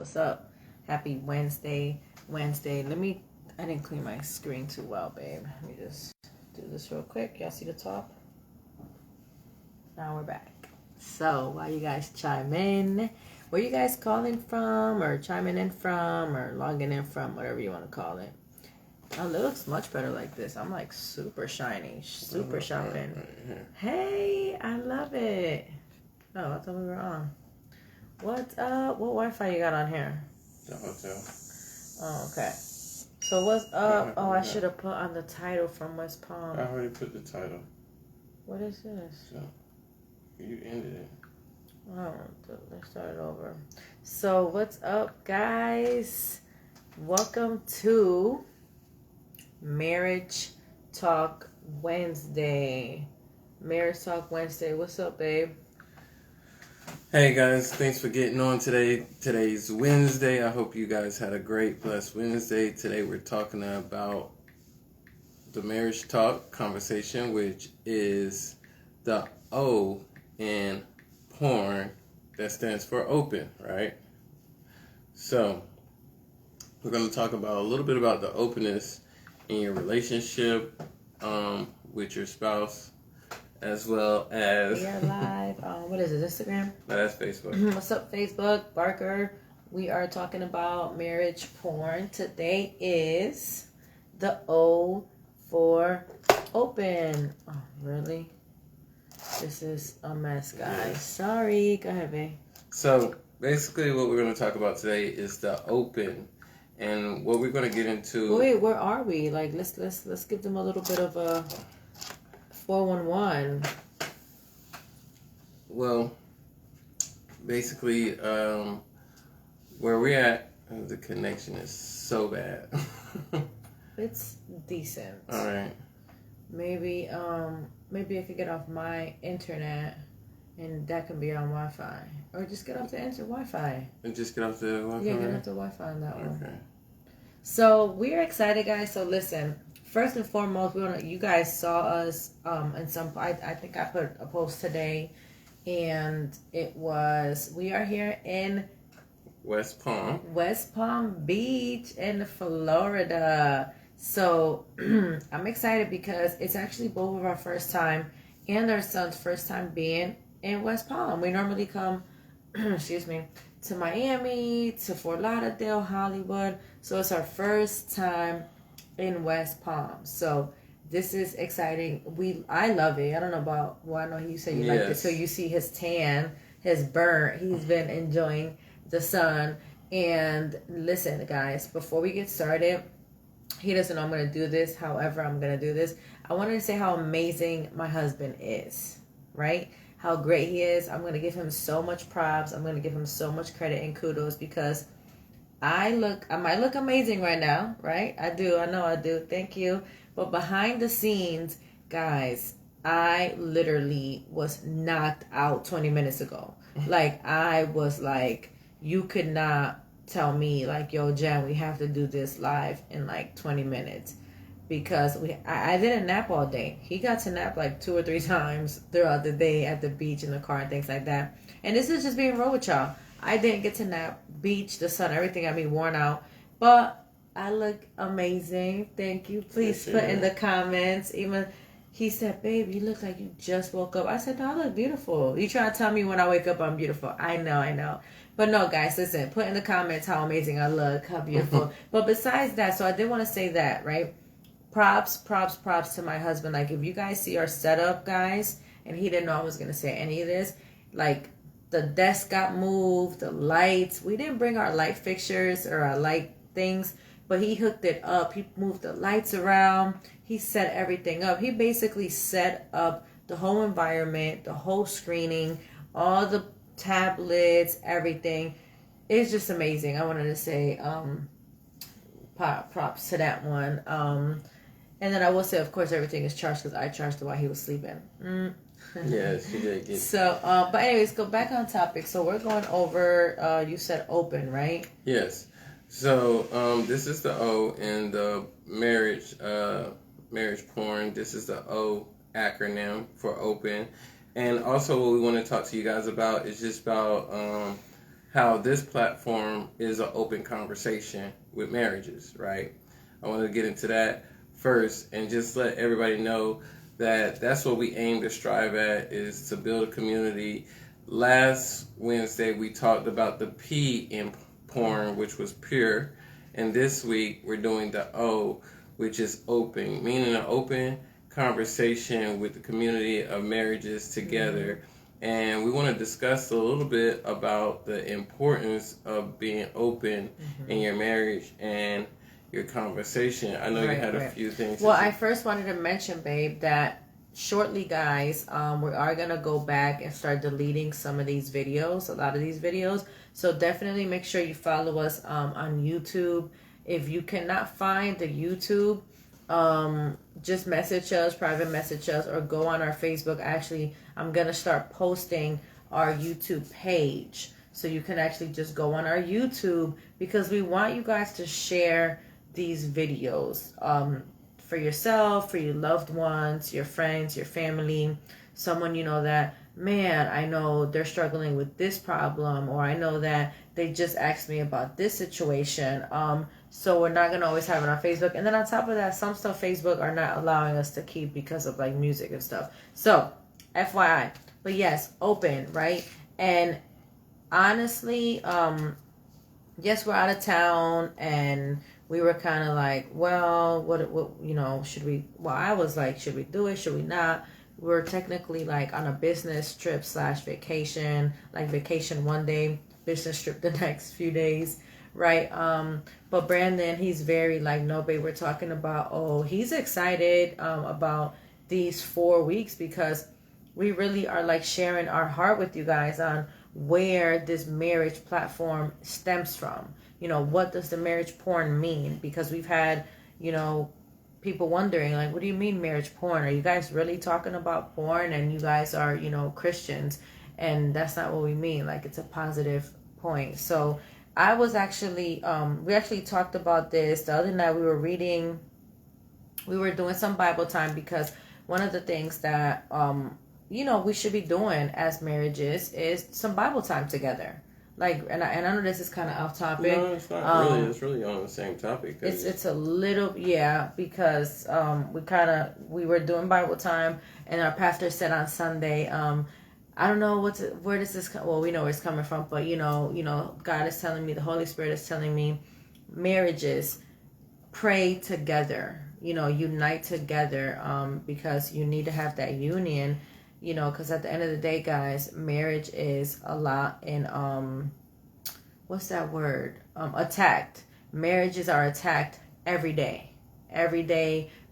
what's up? Happy Wednesday. I didn't clean my screen too well, babe. Let me just do this real quick. Y'all see the top? Now we're back. So, while you guys chime in, where you guys calling from, or chiming in from, or logging in from, whatever you want to call it. Oh, it looks much better like this. I'm like super shiny, super shopping. Hey, I love it. Oh, I thought we were on. What's up? What Wi-Fi you got on here? The hotel. Oh, okay. So what's up? Oh, I should have put on the title from West Palm. I already put the title. What is this? So, you ended it. Oh, let's start it over. So what's up, guys? Welcome to Marriage Talk Wednesday. Marriage Talk Wednesday. What's up, babe? Hey guys, thanks for getting on today. Today's Wednesday. I hope you guys had a great, blessed Wednesday. Today we're talking about the marriage talk conversation, which is the O in P.O.R.N. that stands for open, right? So we're going to talk about a little bit about the openness in your relationship with your spouse, as well as... We are live. What is it, Instagram? No, that's Facebook. What's up, Facebook? Barker. We are talking about marriage porn. Today is the O for open. Oh, really? This is a mess, guys. Sorry. Go ahead, babe. So, basically what we're going to talk about today is the open. And what we're going to get into... Wait, where are we? Like, let's give them a little bit of a 411. Well, basically, where we're at, the connection is so bad. It's decent. All right. Maybe I could get off my internet, and that can be on Wi-Fi, or just get off the Wi-Fi. And just get off the Wi-Fi. Yeah, get off the Wi-Fi on that one. Okay. So we're excited, guys. So listen, first and foremost, you guys saw us in some. I think I put a post today, and it was we are here in West Palm Beach in Florida. So I'm excited because it's actually both of our first time and our son's first time being in West Palm. We normally come, to Miami, to Fort Lauderdale, Hollywood. So it's our first time in West Palm. So this is exciting. I love it. I don't know about, I know you said you liked it. So you see his tan, his burnt. He's been enjoying the sun. And listen, guys, before we get started, he doesn't know I'm going to do this. However, I'm going to do this. I wanted to say how amazing my husband is, right? How great he is. I'm going to give him so much props. I'm going to give him so much credit and kudos because I might look amazing right now, right? I do. I know I do. Thank you. But behind the scenes, guys, I literally was knocked out 20 minutes ago. Like, I was like, you could not tell me, like, yo, Jen, we have to do this live in like 20 minutes. Because I didn't nap all day. He got to nap like 2 or 3 times throughout the day at the beach, in the car, and things like that. And this is just being real with y'all. I didn't get to nap. Beach, the sun, everything got me worn out. But I look amazing. Thank you. Please put in the comments. Even he said, babe, you look like you just woke up. I said, no, I look beautiful. You trying to tell me when I wake up I'm beautiful. I know. But no, guys, listen. Put in the comments how amazing I look. How beautiful. But besides that, so I did want to say that, right? Props to my husband. Like, if you guys see our setup, guys, and he didn't know I was going to say any of this, like, the desk got moved, the lights. We didn't bring our light fixtures or our light things, but he hooked it up. He moved the lights around. He set everything up. He basically set up the whole environment, the whole screening, all the tablets, everything. It's just amazing. I wanted to say props to that one. And then I will say, of course, everything is charged because I charged it while he was sleeping. Yes, you did. So, but anyways, go back on topic. So we're going over, you said open, right? Yes. So this is the O in the marriage porn. This is the O acronym for open. And also what we want to talk to you guys about is just about how this platform is an open conversation with marriages, right? I want to get into that first and just let everybody know that that's what we aim to strive at, is to build a community. Last Wednesday we talked about the P in porn, which was pure, and this week we're doing the O, which is open, meaning an open conversation with the community of marriages together. And we want to discuss a little bit about the importance of being open in your marriage and your conversation. I know you had a few things. Well, I first wanted to mention, babe, that shortly, guys, we are going to go back and start deleting some of these videos, a lot of these videos. So definitely make sure you follow us on YouTube. If you cannot find the YouTube, just message us, private message us, or go on our Facebook. Actually, I'm going to start posting our YouTube page. So you can actually just go on our YouTube, because we want you guys to share these videos for yourself, for your loved ones, your friends, your family, someone you know that, man, I know they're struggling with this problem, or I know that they just asked me about this situation. So we're not going to always have it on Facebook. And then on top of that, some stuff Facebook are not allowing us to keep because of like music and stuff. So FYI, but yes, open, right? And honestly, yes, we're out of town, and we were kind of like, well, what, you know, should we, well, I was like, should we do it? Should we not? We're technically like on a business trip / vacation, like vacation one day, business trip the next few days, right? But Brandon, he's very like, no, babe, we're talking about, oh, he's excited about these 4 weeks, because we really are like sharing our heart with you guys on where this marriage platform stems from. You know, what does the marriage porn mean? Because we've had, you know, people wondering, like, what do you mean marriage porn? Are you guys really talking about porn? And you guys are, you know, Christians. And that's not what we mean. Like, it's a positive point. So I was actually, we actually talked about this the other night. We were doing some Bible time, because one of the things that, you know, we should be doing as marriages is some Bible time together. Like, and I know this is kind of off topic. No, it's not really. It's really on the same topic. It's a little, yeah, because we were doing Bible time, and our pastor said on Sunday, I don't know where does this come. Well, we know where it's coming from, but you know, God is telling me, the Holy Spirit is telling me, marriages, pray together. You know, unite together, because you need to have that union. You know, because at the end of the day, guys, marriage is a lot in, what's that word? Attacked. Marriages are attacked every day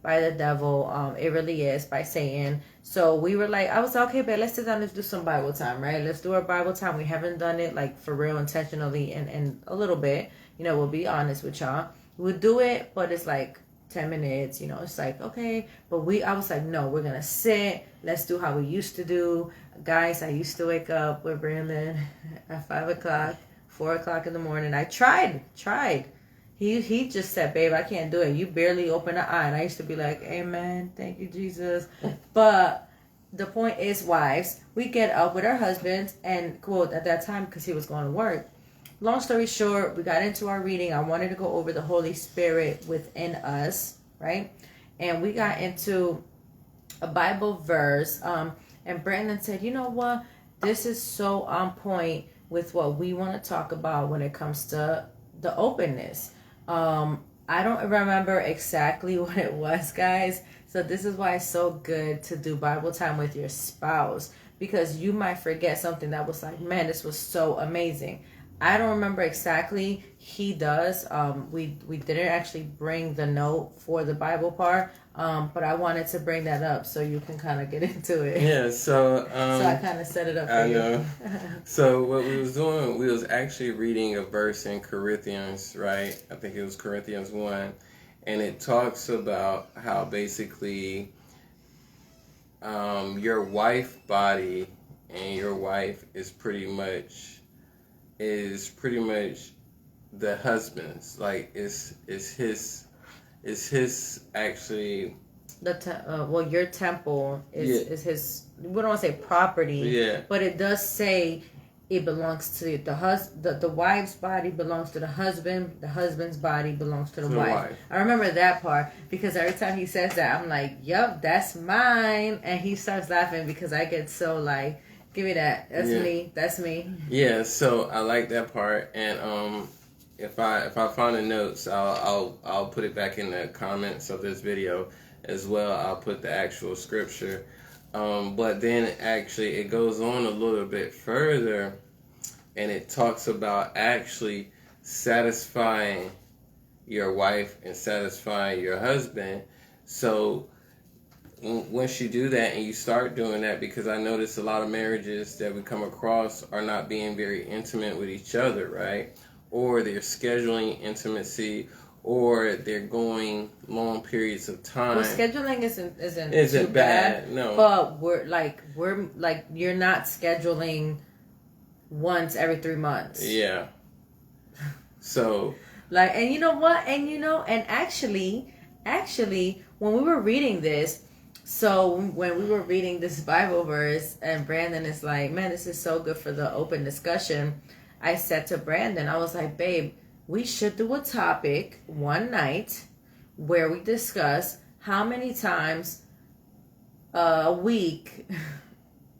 by the devil. It really is, by Satan. So we were like, I was like, okay, but let's sit down, let's do some Bible time, right? Let's do our Bible time. We haven't done it like for real, intentionally, and a little bit. You know, we'll be honest with y'all. We'll do it, but it's like 10 minutes, you know, it's like, okay, but I was like, no, we're gonna sit, let's do how we used to do. Guys, I used to wake up with Brandon at 5 o'clock, 4 o'clock in the morning. I tried. He just said, babe, I can't do it. You barely open an eye. And I used to be like, amen, thank you, Jesus. But the point is, wives, we get up with our husbands, and quote, at that time, because he was going to work. Long story short, we got into our reading. I wanted to go over the Holy Spirit within us, right? And we got into a Bible verse. And Brandon said, you know what? This is so on point with what we want to talk about when it comes to the openness. I don't remember exactly what it was, guys. So this is why it's so good to do Bible time with your spouse, because you might forget something that was like, man, this was so amazing. I don't remember exactly. He does. We didn't actually bring the note for the Bible part, but I wanted to bring that up so you can kind of get into it. Yeah, so... so I kind of set it up for you. I know. So what we was doing, we was actually reading a verse in Corinthians, right? I think it was Corinthians 1. And it talks about how basically your wife body and your wife is pretty much the husband's, like is his actually your temple is his. We don't want to say property, yeah, but it does say it belongs to the wife's body belongs to the husband's body belongs to the wife. I remember that part because every time he says that, I'm like, yup, that's mine. And he starts laughing because I get so like, give me that. That's me. Yeah, so I like that part. And if I find the notes, I'll put it back in the comments of this video as well. I'll put the actual scripture. But then actually it goes on a little bit further, and it talks about actually satisfying your wife and satisfying your husband. So once you do that and you start doing that, because I notice a lot of marriages that we come across are not being very intimate with each other, right? Or they're scheduling intimacy, or they're going long periods of time. Well, scheduling isn't too bad. No, but we're like you're not scheduling once every 3 months. Yeah. So like, and you know what? And actually, when we were reading this, so when we were reading this Bible verse, and Brandon is like, "Man, this is so good for the open discussion." I said to Brandon, I was like, "Babe, we should do a topic one night where we discuss how many times a week."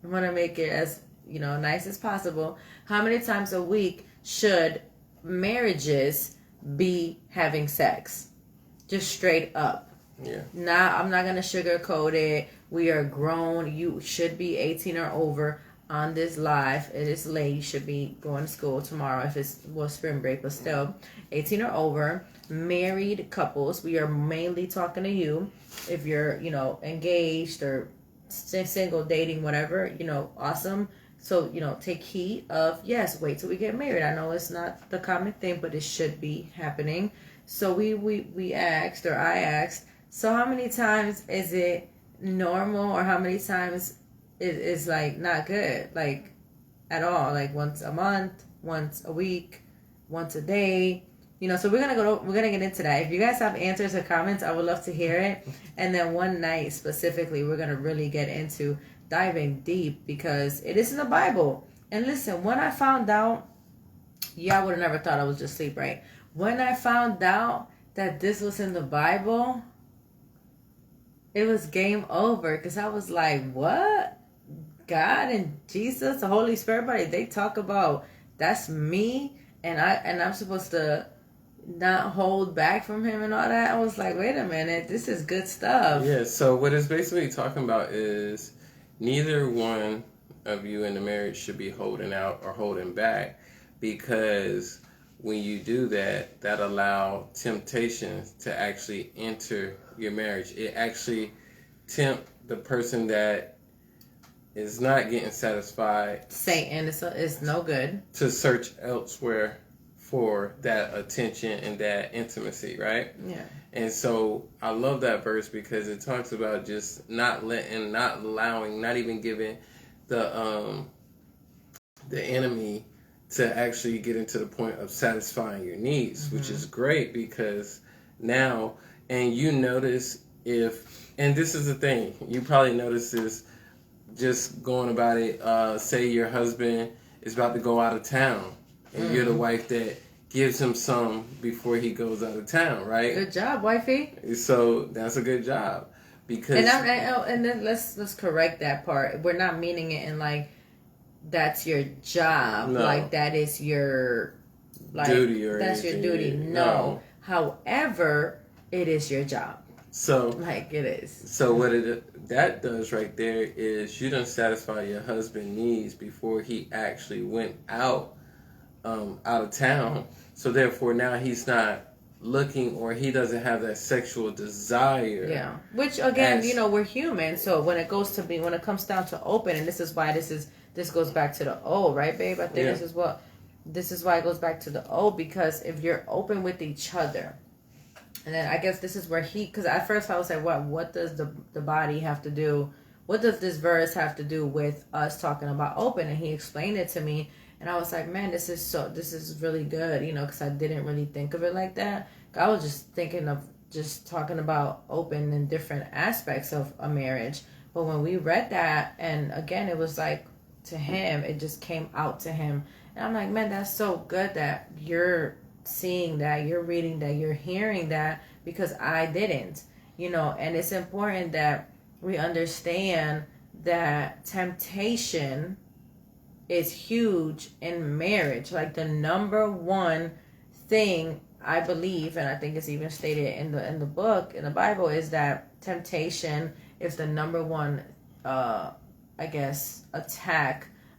I'm gonna make it as nice as possible. How many times a week should marriages be having sex? Just straight up. Yeah. Nah, I'm not gonna sugarcoat it. We are grown. You should be 18 or over on this live. It is late. You should be going to school tomorrow if it's spring break, but still 18 or over. Married couples. We are mainly talking to you. If you're engaged or single, dating, whatever, awesome. So, take heed of, yes, wait till we get married. I know it's not the common thing, but it should be happening. So we asked, or I asked, so how many times is it normal, or how many times is like not good, like at all, like once a month, once a week, once a day, so we're gonna get into that. If you guys have answers or comments, I would love to hear it. And then one night specifically, we're gonna really get into diving deep, because it is in the Bible. And listen, when I found out, I would have never thought I was just asleep, right? When I found out that this was in the Bible, it was game over, because I was like, what? God and Jesus, the Holy Spirit, buddy, they talk about that's me, and I'm supposed to not hold back from him and all that. I was like, wait a minute, this is good stuff. Yeah, so what it's basically talking about is neither one of you in the marriage should be holding out or holding back, because when you do that, that allow temptation to actually enter your marriage. It actually tempt the person that is not getting satisfied, Satan is no good, to search elsewhere for that attention and that intimacy, right? Yeah. And so I love that verse, because it talks about just not allowing, not even giving the enemy to actually get into the point of satisfying your needs, which is great, because now, and you notice and this is the thing, you probably notice this just going about it, say your husband is about to go out of town, and you're the wife that gives him some before he goes out of town, right? Good job, wifey. So that's a good job, because and then let's correct that part. We're not meaning it in like that's your job, no. Like that is your duty, or that's anything. your duty. No. However, it is your job. So like it is. So what that does right there is you don't satisfy your husband's needs before he actually went out of town. So therefore now he's not looking, or he doesn't have that sexual desire. Yeah. Which again, we're human. So when it comes down to open, and this is why this goes back to the O, right, babe? I think this is why it goes back to the O, because if you're open with each other. And then I guess this is where because at first I was like, what does the body have to do? What does this verse have to do with us talking about open? And he explained it to me. And I was like, man, this is really good, because I didn't really think of it like that. I was just thinking of just talking about open in different aspects of a marriage. But when we read that, and again, it was like to him. It just came out to him. And I'm like, man, that's so good that you're seeing that, you're reading that, you're hearing that, because I didn't, and it's important that we understand that temptation is huge in marriage. Like the number one thing I believe, and I think it's even stated in the book, in the Bible, is that temptation is the number one attack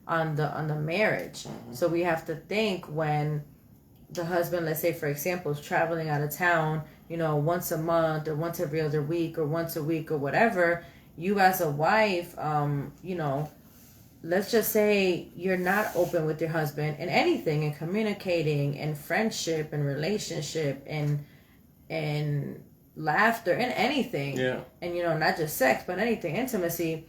on the marriage. Mm-hmm. So we have to think when the husband, let's say for example, is traveling out of town, once a month or once every other week or once a week or whatever, you as a wife, let's just say you're not open with your husband in anything, in communicating, in friendship, and relationship, and laughter, and anything. Yeah. And not just sex, but anything, intimacy.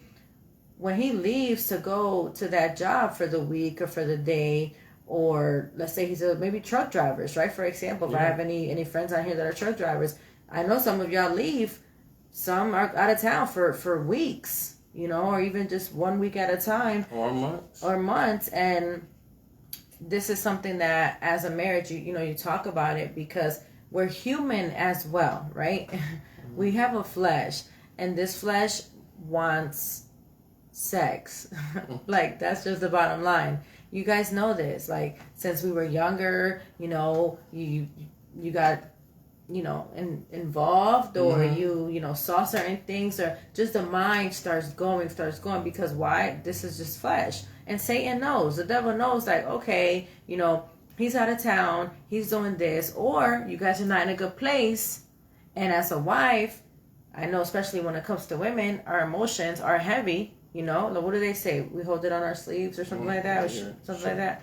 When he leaves to go to that job for the week or for the day, or let's say he's maybe truck drivers, right? For example, if I have any friends out here that are truck drivers, I know some of y'all leave. Some are out of town for weeks, or even just 1 week at a time. Or months. And this is something that as a marriage, you talk about it, because we're human as well, right? Mm-hmm. We have a flesh, and this flesh wants sex. Like, that's just the bottom line. You guys know this. Like, since we were younger, you got involved, or mm-hmm. you saw certain things, or just the mind starts going, because why? This is just flesh. And Satan knows, the devil knows, like, okay, he's out of town, he's doing this, or you guys are not in a good place. And as a wife, I know, especially when it comes to women, our emotions are heavy. What do they say? We hold it on our sleeves or something like that, or something like that.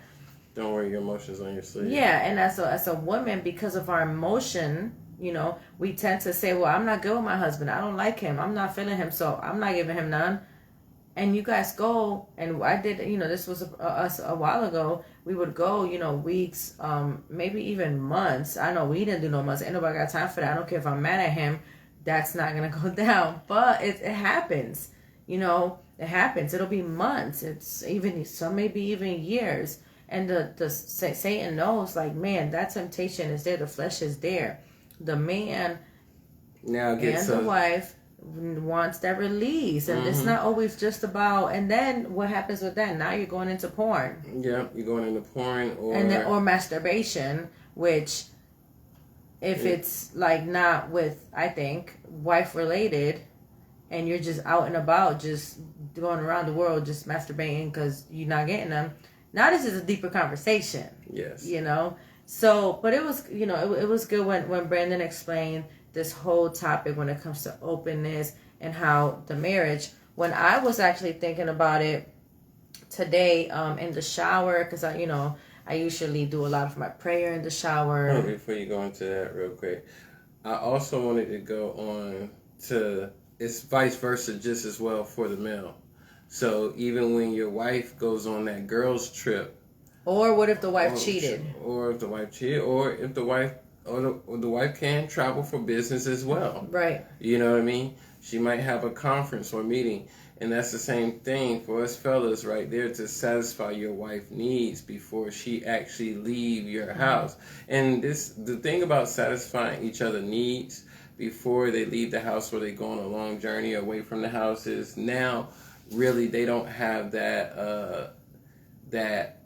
Don't wear your emotions on your sleeve. Yeah, and as a woman, because of our emotion, we tend to say, well, I'm not good with my husband. I don't like him. I'm not feeling him, so I'm not giving him none. And you guys go, and I did, this was us a while ago. We would go, weeks, maybe even months. I know we didn't do no months. Ain't nobody got time for that. I don't care if I'm mad at him. That's not going to go down. But it happens. It happens. It'll be months. It's even, some maybe even years. And the Satan knows, like, man, that temptation is there. The flesh is there. The man and the wife wants that release. And mm-hmm. It's not always just about, and then what happens with that? Now you're going into porn. Yeah, you're going into porn or masturbation, which if it's like not with, I think, wife related, and you're just out and about, just going around the world, just masturbating because you're not getting them. Now this is a deeper conversation. Yes. So, but it was, it was good when Brandon explained this whole topic when it comes to openness and how the marriage, when I was actually thinking about it today, in the shower, because I usually do a lot of my prayer in the shower. Oh, before you go into that real quick, I also wanted to go on to, it's vice versa just as well for the male. So even when your wife goes on that girls trip, or what if the wife cheated, or if the wife can travel for business as well, right? You know what I mean? She might have a conference or meeting, and that's the same thing for us fellas right there, to satisfy your wife's needs before she actually leave your house. And the thing about satisfying each other's needs before they leave the house, or they go on a long journey away from the house, is now really they don't have that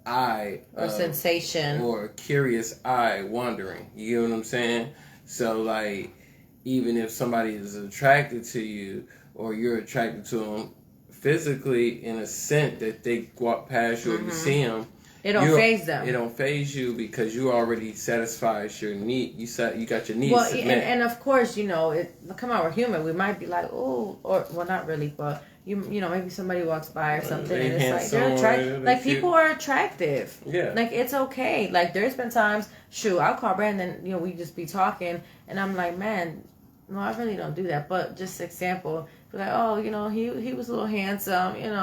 eye or sensation or curious eye wandering. You know what I'm saying? So like, even if somebody is attracted to you, or you're attracted to them physically, in a sense that they walk past you, mm-hmm. or you see them, it don't phase them. It don't phase you, because you already satisfied your need. You got your needs. Well, and of course, come on, we're human. We might be like, oh, or well, not really, but maybe somebody walks by or something, and it's like they're attractive. Like, people are attractive. Yeah. Like, it's okay. Like, there's been times, I'll call Brandon. we just be talking, and I'm like, man, no, I really don't do that. But just example, be like, oh, he was a little handsome, and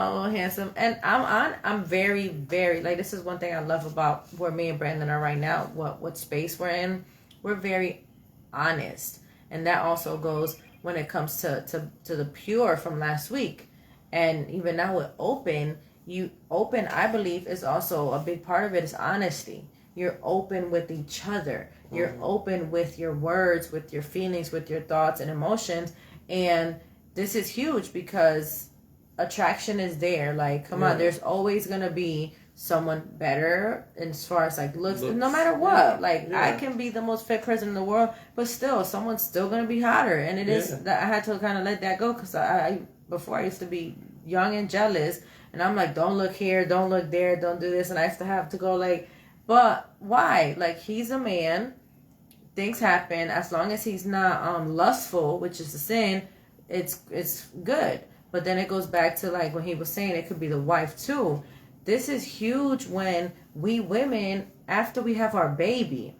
I'm very, very, like, this is one thing I love about where me and Brandon are right now. What space we're in, we're very honest, and that also goes when it comes to the P.O.R.N. from last week. And even now with open, you open, I believe, is also a big part of it is honesty. You're open with each other. You're open with your words, with your feelings, with your thoughts and emotions. And this is huge because attraction is there. Like, come on, there's always going to be someone better as far as like looks no matter what. I can be the most fit person in the world, but still, someone's still going to be hotter. And it is that I had to kind of let that go because before I used to be young and jealous. And I'm like, don't look here, don't look there, don't do this. And I used to have to go like, but why? Like, he's a man. Things happen. As long as he's not lustful, which is a sin, it's good. But then it goes back to like when he was saying it could be the wife too. This is huge when we women, after we have our baby,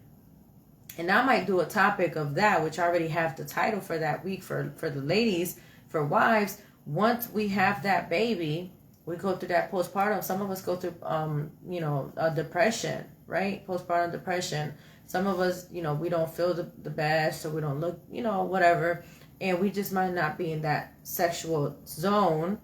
and I might do a topic of that, which I already have the title for that week for the ladies, for wives. Once we have that baby, we go through that postpartum. Some of us go through, depression, right? Postpartum depression. Some of us, we don't feel the best, or we don't look, whatever. And we just might not be in that sexual zone.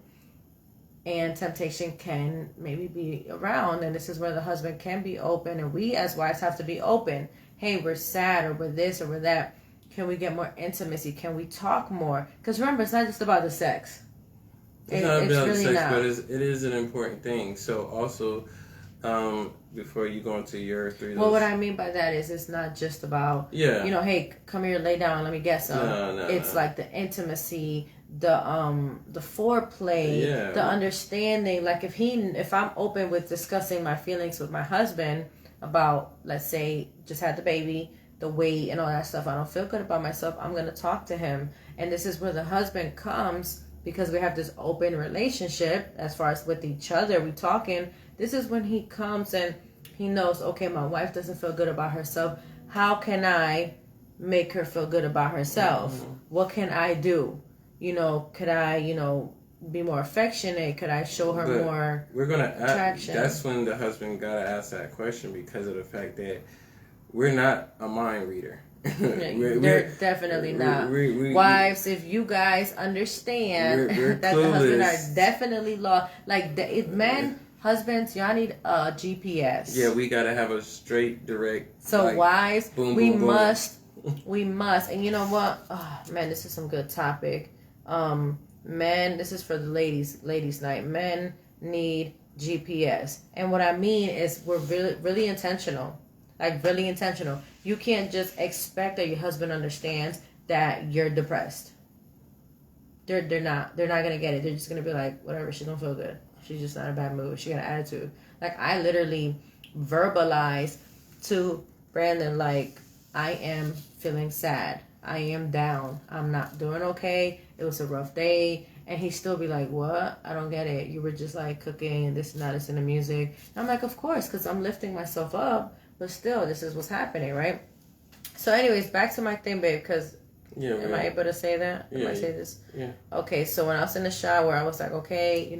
And temptation can maybe be around. And this is where the husband can be open. And we as wives have to be open. Hey, we're sad, or we're this, or we're that. Can we get more intimacy? Can we talk more? Because remember, it's not just about the sex. It's not about really sex, but it is an important thing. So also, before you go into your three... Well, what I mean by that is it's not just about, hey, come here, lay down, let me get some. It's like the intimacy, the foreplay, the understanding. Like if I'm open with discussing my feelings with my husband about, let's say, just had the baby, the weight and all that stuff, I don't feel good about myself, I'm going to talk to him. And this is where the husband comes, because we have this open relationship as far as with each other, we talking. This is when he comes and he knows, okay, my wife doesn't feel good about herself. How can I make her feel good about herself? What can I do? Could I, be more affectionate? Could I show her more attraction? That's when the husband got to ask that question, because of the fact that we're not a mind reader. They're definitely not. Wives, if you guys understand that the husbands are definitely lost. Like, men, husbands, y'all need a GPS. Yeah, we got to have a straight, direct. So, like, wives, boom, we boom, must. And you know what? Oh, man, this is some good topic. Men, this is for the ladies night. Men need GPS. And what I mean is we're really, really intentional. Like, really intentional. You can't just expect that your husband understands that you're depressed. They're not gonna get it. They're just gonna be like, whatever, she don't feel good. She's just not in a bad mood. She got an attitude. Like, I literally verbalize to Brandon, like, I am feeling sad. I am down. I'm not doing okay. It was a rough day. And he still be like, what? I don't get it. You were just like cooking and this and that, listening to music. And I'm like, of course, because I'm lifting myself up. But still, this is what's happening, right? So anyways, back to my thing, babe, because am I able to say that? Am I say this? Yeah. Okay, so when I was in the shower, I was like, okay,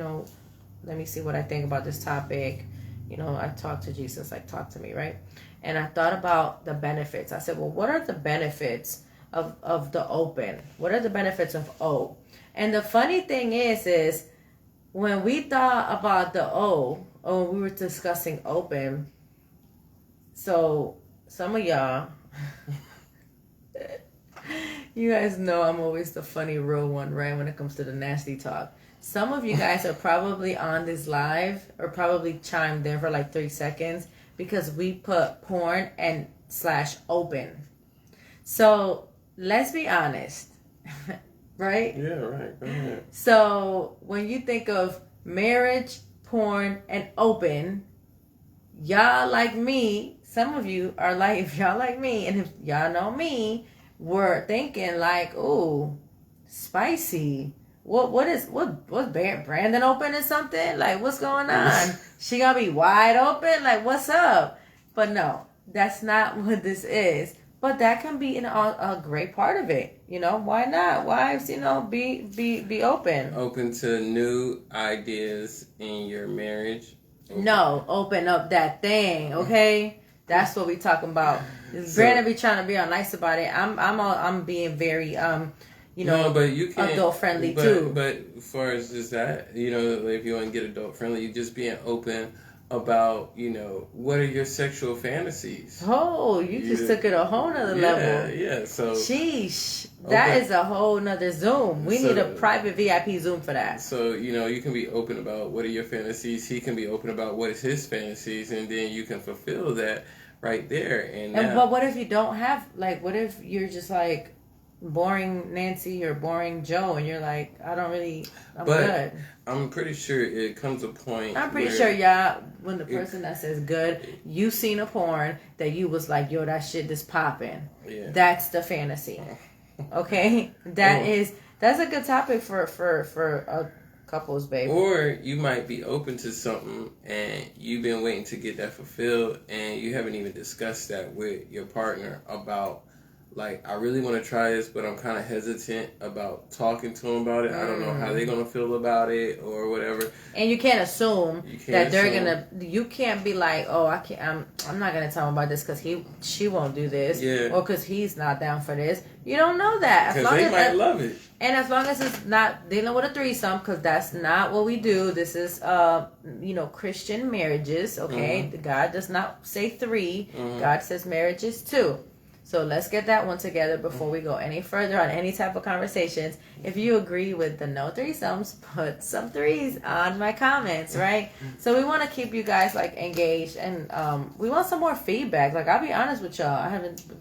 let me see what I think about this topic. I talked to Jesus, like, talk to me, right? And I thought about the benefits. I said, well, what are the benefits of the open? What are the benefits of O? And the funny thing is when we thought about the O, or we were discussing open, so some of y'all, you guys know I'm always the funny real one, right, when it comes to the nasty talk. Some of you guys are probably on this live or probably chimed in for like 3 seconds because we put porn and /open. So let's be honest, right? Yeah, right. Go ahead. So when you think of marriage, porn, and open, y'all like me, some of you are like, if y'all like me, and if y'all know me, we're thinking like, ooh, spicy. What's Brandon open or something? Like, what's going on? She gonna be wide open? Like, what's up? But no, that's not what this is. But that can be a great part of it. Why not? Wives, be open. Open to new ideas in your marriage. No, open up that thing, okay? That's what we talking about. Brandon be trying to be all nice about it. I'm being very but you can't, adult friendly too. But as far as just that, if you want to get adult friendly, you just being open about, what are your sexual fantasies? Oh, you just took it a whole nother level. Yeah, so. Sheesh. That is a whole nother Zoom. We need a private VIP Zoom for that. So, you can be open about what are your fantasies. He can be open about what is his fantasies, and then you can fulfill that right there. But what if you don't have, what if you're just like boring Nancy or boring Joe, and you're like, I'm good. I'm pretty sure it comes a point. I'm pretty sure, when the person that says good, you seen a porn that you was like, yo, that shit is popping. Yeah. That's the fantasy. Okay? That's a good topic for couples, babe. Or you might be open to something and you've been waiting to get that fulfilled and you haven't even discussed that with your partner about, I really want to try this, but I'm kind of hesitant about talking to them about it. I don't know how they're going to feel about it or whatever. And you can't assume that they're going to, you can't be like, oh, I'm not going to tell him about this because she won't do this. Yeah. Or because he's not down for this. You don't know that. Because they might love it. And as long as it's not dealing with a threesome, because that's not what we do. This is, Christian marriages, okay? Mm-hmm. God does not say 3. Mm-hmm. God says marriages 2. So let's get that one together before we go any further on any type of conversations. If you agree with the no threesomes, put some 3s on my comments, right? So we want to keep you guys engaged, and we want some more feedback. I'll be honest with y'all.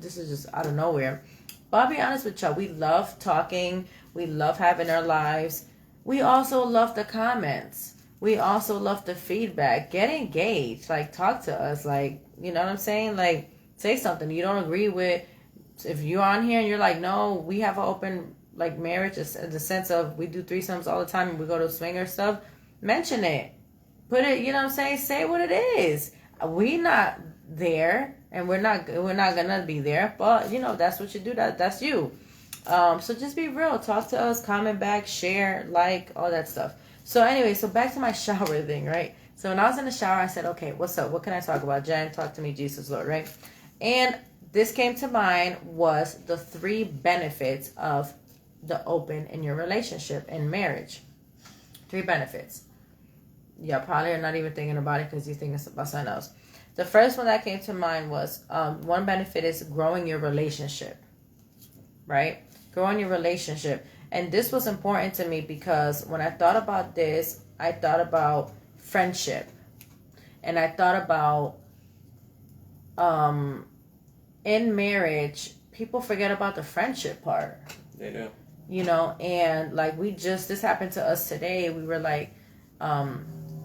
This is just out of nowhere. But I'll be honest with y'all. We love talking. We love having our lives. We also love the comments. We also love the feedback. Get engaged. Talk to us. You know what I'm saying? Say something you don't agree with. If you're on here and you're like, no, we have an open marriage in the sense of we do threesomes all the time and we go to swinger stuff, mention it. Put it, you know what I'm saying? Say what it is. We not there and we're not gonna be there, but that's what you do. That's you. So just be real. Talk to us, comment back, share, all that stuff. So anyway, back to my shower thing, right? So when I was in the shower, I said, okay, what's up? What can I talk about? Jen, talk to me, Jesus Lord, right? And this came to mind was the 3 benefits of the open in your relationship and marriage. 3 benefits. Yeah, probably are not even thinking about it because you think it's about something else. The first one that came to mind was one benefit is growing your relationship, right? Growing your relationship. And this was important to me because when I thought about this, I thought about friendship. And I thought about in marriage, people forget about the friendship part. They do. And this happened to us today. We were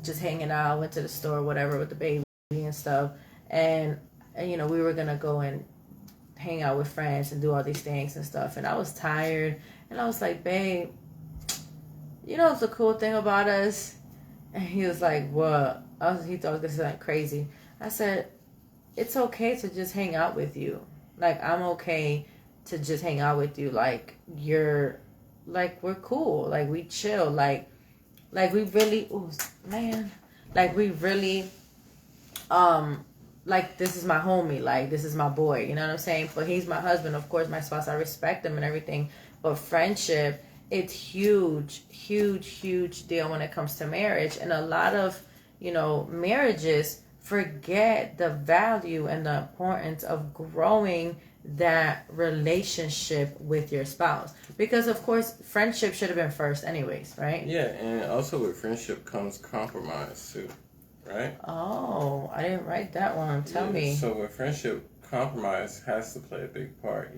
just hanging out, went to the store, whatever, with the baby and stuff. And we were going to go and hang out with friends and do all these things and stuff. And I was tired. And I was like, babe, what's the cool thing about us? And he was like, what? He thought I was going to say something crazy. I said, it's okay to just hang out with you. I'm okay to just hang out with you. You're, we're cool. We chill. We really, ooh, man. We really, this is my homie. This is my boy. You know what I'm saying? But he's my husband. Of course, my spouse. I respect him and everything. But friendship, it's huge, huge, huge deal when it comes to marriage. And a lot of, marriages forget the value and the importance of growing that relationship with your spouse. Because, of course, friendship should have been first anyways, right? Yeah, and also with friendship comes compromise, too, right? Oh, I didn't write that one. Tell me. So with friendship, compromise has to play a big part,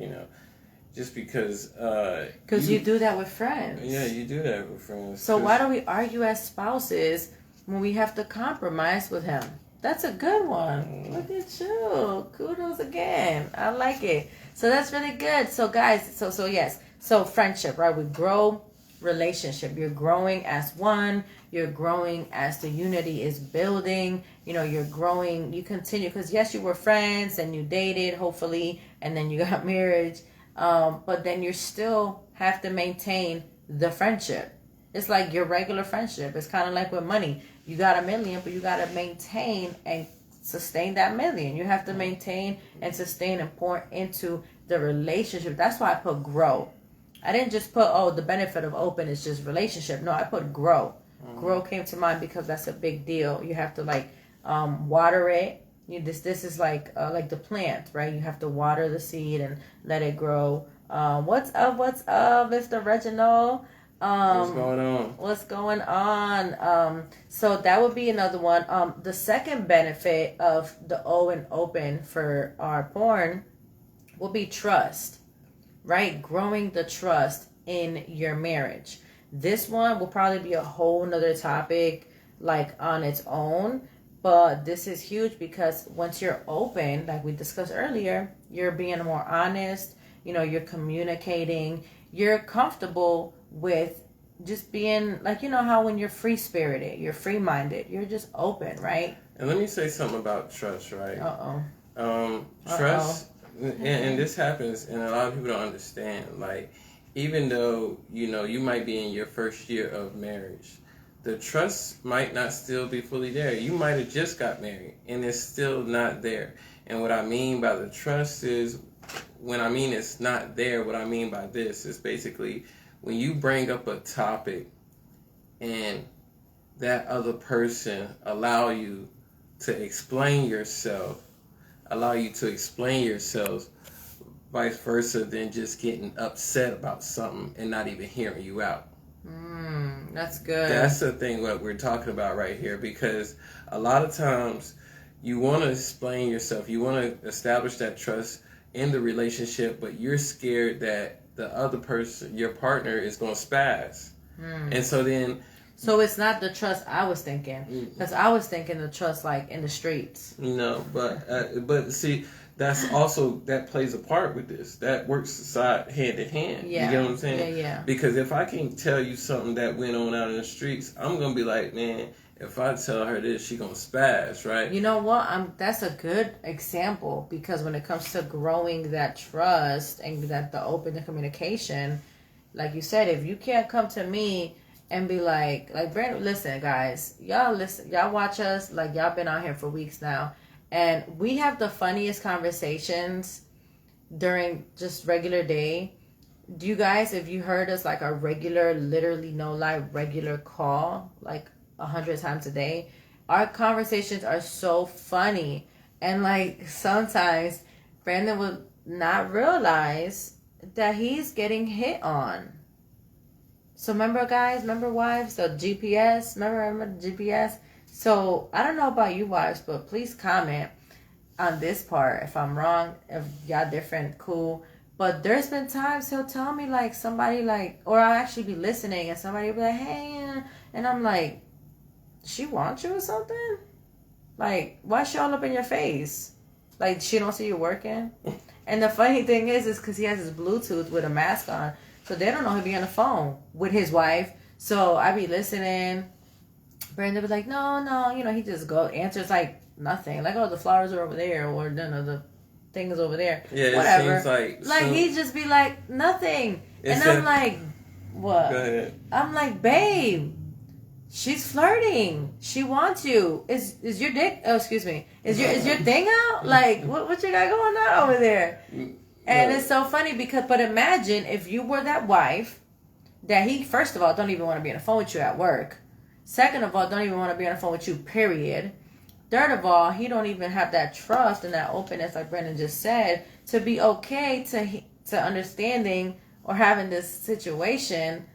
just because... Because you do that with friends. Yeah, you do that with friends. So why do we argue as spouses when we have to compromise with him? That's a good one. Look at you. Kudos again. I like it. So that's really good. So guys, so yes. So friendship, right? We grow relationship. You're growing as one. You're growing as the unity is building. You're growing. You continue. Because yes, you were friends and you dated, hopefully. And then you got married. But then you still have to maintain the friendship. It's like your regular friendship. It's kind of like with money. You got $1 million, but you got to maintain and sustain that $1 million. You have to maintain and sustain and pour into the relationship. That's why I put grow. I didn't just put, oh, the benefit of open is just relationship. No, I put grow. Grow came to mind because that's a big deal. You have to like water it. This is like the plant, right? You have to water the seed and let it grow. What's up, Mr. Reginald? What's going on? What's going on? So that would be another one. The second benefit of the O and open for our P.O.R.N will be trust, right? Growing the trust in your marriage. This one will probably be a whole nother topic, like on its own. But this is huge because once you're open, like we discussed earlier, you're being more honest. You're communicating. You're comfortable with just being like, how when you're free spirited, you're free minded, you're just open, right? And let me say something about trust, right? Trust, Uh-oh. and this happens, and a lot of people don't understand. Like, even though you might be in your first year of marriage, the trust might not still be fully there. You might have just got married, and it's still not there. And what I mean by the trust is, when I mean it's not there, what I mean by this is basically when you bring up a topic and that other person allow you to explain yourself, vice versa than just getting upset about something and not even hearing you out. That's good. That's the thing what we're talking about right here, because a lot of times you want to explain yourself, you want to establish that trust in the relationship, but you're scared that the other person, your partner, is going to spaz. And so then... So it's not the trust I was thinking. Because I was thinking the trust like in the streets. No, but see, that's also, that plays a part with this. That works hand in hand. Yeah. You get what I'm saying? Yeah. Because if I can tell you something that went on out in the streets, I'm going to be like, man, if I tell her this, she going to spaz, right? You know what? That's a good example, because when it comes to growing that trust and that the open communication, like you said, if you can't come to me and be like Brandon, listen, guys, y'all watch us, like y'all been out here for weeks now, and we have the funniest conversations during just regular day. Do you guys, if you heard us like a regular, literally no lie, regular call, like 100 times a day, our conversations are so funny. And like sometimes Brandon will not realize that he's getting hit on. So remember, guys, wives, the GPS, remember the GPS? So I don't know about you wives, but please comment on this part. If I'm wrong, if y'all different, cool. But there's been times he'll tell me like somebody like, or I'll actually be listening and somebody will be like, hey, and I'm like, she wants you or something? Like, why she all up in your face? Like, she don't see you working? And the funny thing is because he has his Bluetooth with a mask on, so they don't know he'll be on the phone with his wife. So I be listening. Brandon be like, no, he just answers like nothing. Like, oh, the flowers are over there, or the thing is over there. Yeah, whatever. It seems like he just be like, nothing. And I'm like, what? Go ahead. I'm like, babe, she's flirting. She wants you. Is your dick? Oh, excuse me. Is your thing out? Like, what you got going on over there? And it's so funny but imagine if you were that wife that he, first of all, don't even want to be on the phone with you at work. Second of all, don't even want to be on the phone with you, period. Third of all, he don't even have that trust and that openness, like Brendan just said, to be okay to understanding or having this situation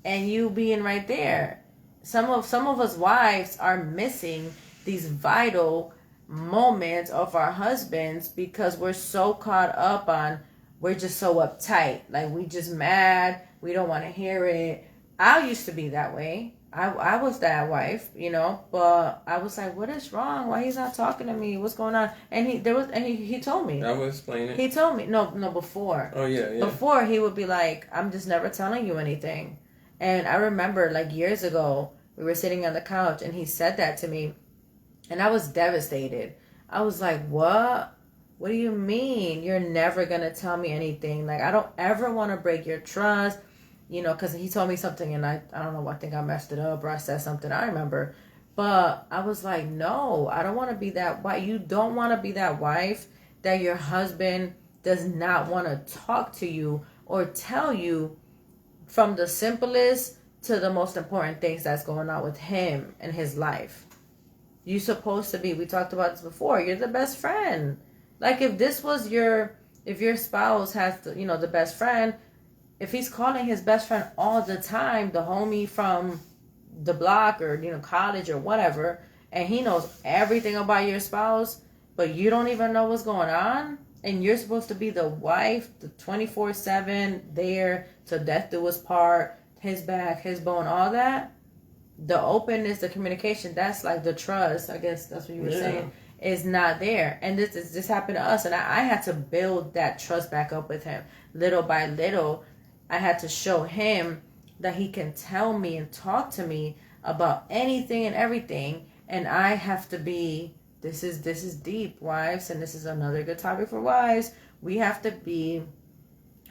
and you being right there. Some of us wives are missing these vital moments of our husbands because we're so caught up on, we're just so uptight. Like, we just mad. We don't want to hear it. I used to be that way. I was that wife, but I was like, what is wrong? Why he's not talking to me? What's going on? And he told me. I will explain it. He told me. No, before. Oh, yeah. Before, he would be like, I'm just never telling you anything. And I remember, like, years ago, we were sitting on the couch, and he said that to me. And I was devastated. I was like, what? What do you mean? You're never going to tell me anything? Like, I don't ever want to break your trust. Because he told me something and I don't know, I think I messed it up or I said something, I remember. But I was like, no, I don't want to be that wife. You don't want to be that wife that your husband does not want to talk to you or tell you from the simplest to the most important things that's going on with him and his life. You're supposed to be, we talked about this before, you're the best friend. Like if this was if your spouse has the best friend, if he's calling his best friend all the time, the homie from the block or college or whatever, and he knows everything about your spouse, but you don't even know what's going on, and you're supposed to be the wife, the 24/7 there till death do us part, his back, his bone, all that. The openness, the communication, that's like the trust, I guess that's what you were saying, is not there. And this happened to us, and I had to build that trust back up with him. Little by little, I had to show him that he can tell me and talk to me about anything and everything, and I have to be, this is deep, wives, and this is another good topic for wives. We have to be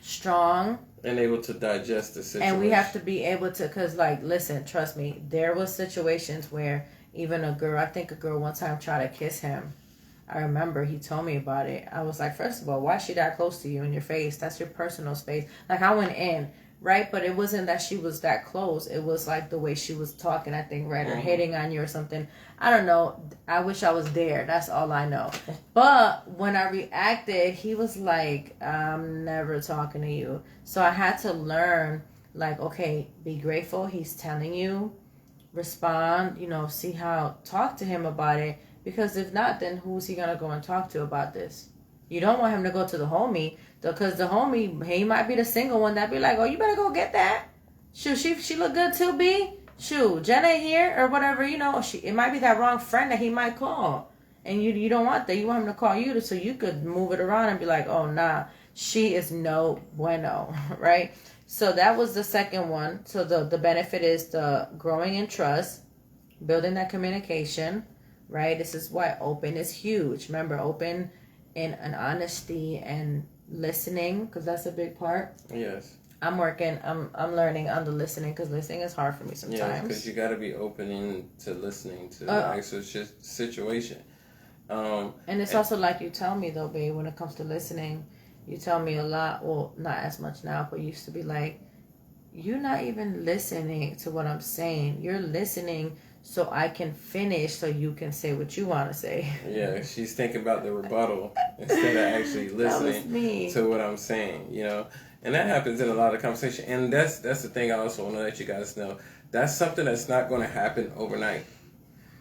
strong and able to digest the situation. And we have to be able to, because, like, listen, trust me, there was situations where even I think a girl one time tried to kiss him. I remember he told me about it. I was like, first of all, why is she that close to you in your face? That's your personal space. Like, I went in, right? But it wasn't that she was that close. It was, like, the way she was talking, I think, right? Or hitting on you or something. I don't know. I wish I was there. That's all I know. But when I reacted, he was like, I'm never talking to you. So I had to learn, like, okay, be grateful. He's telling you. Respond, talk to him about it. Because if not, then who's he going to go and talk to about this? You don't want him to go to the homie. Because the homie, he might be the single one that be like, oh, you better go get that. Shoot, she look good too, B. Shoot, Jen ain't here or whatever, it might be that wrong friend that he might call. And you don't want that. You want him to call you so you could move it around and be like, oh, nah, she is no bueno, right? So that was the second one. So the benefit is the growing in trust, building that communication, right? This is why open is huge. Remember, open in an honesty and listening, because that's a big part. Yes. I'm learning on the listening, because listening is hard for me sometimes. Yeah, because you got to be open to listening to the actual situation. And it's also like you tell me, though, babe, when it comes to listening, you tell me a lot, well, not as much now, but used to be like, you're not even listening to what I'm saying. You're listening so I can finish so you can say what you want to say. Yeah, she's thinking about the rebuttal instead of actually listening to what I'm saying, And that happens in a lot of conversation. And that's the thing I also want to let you guys know. That's something that's not going to happen overnight.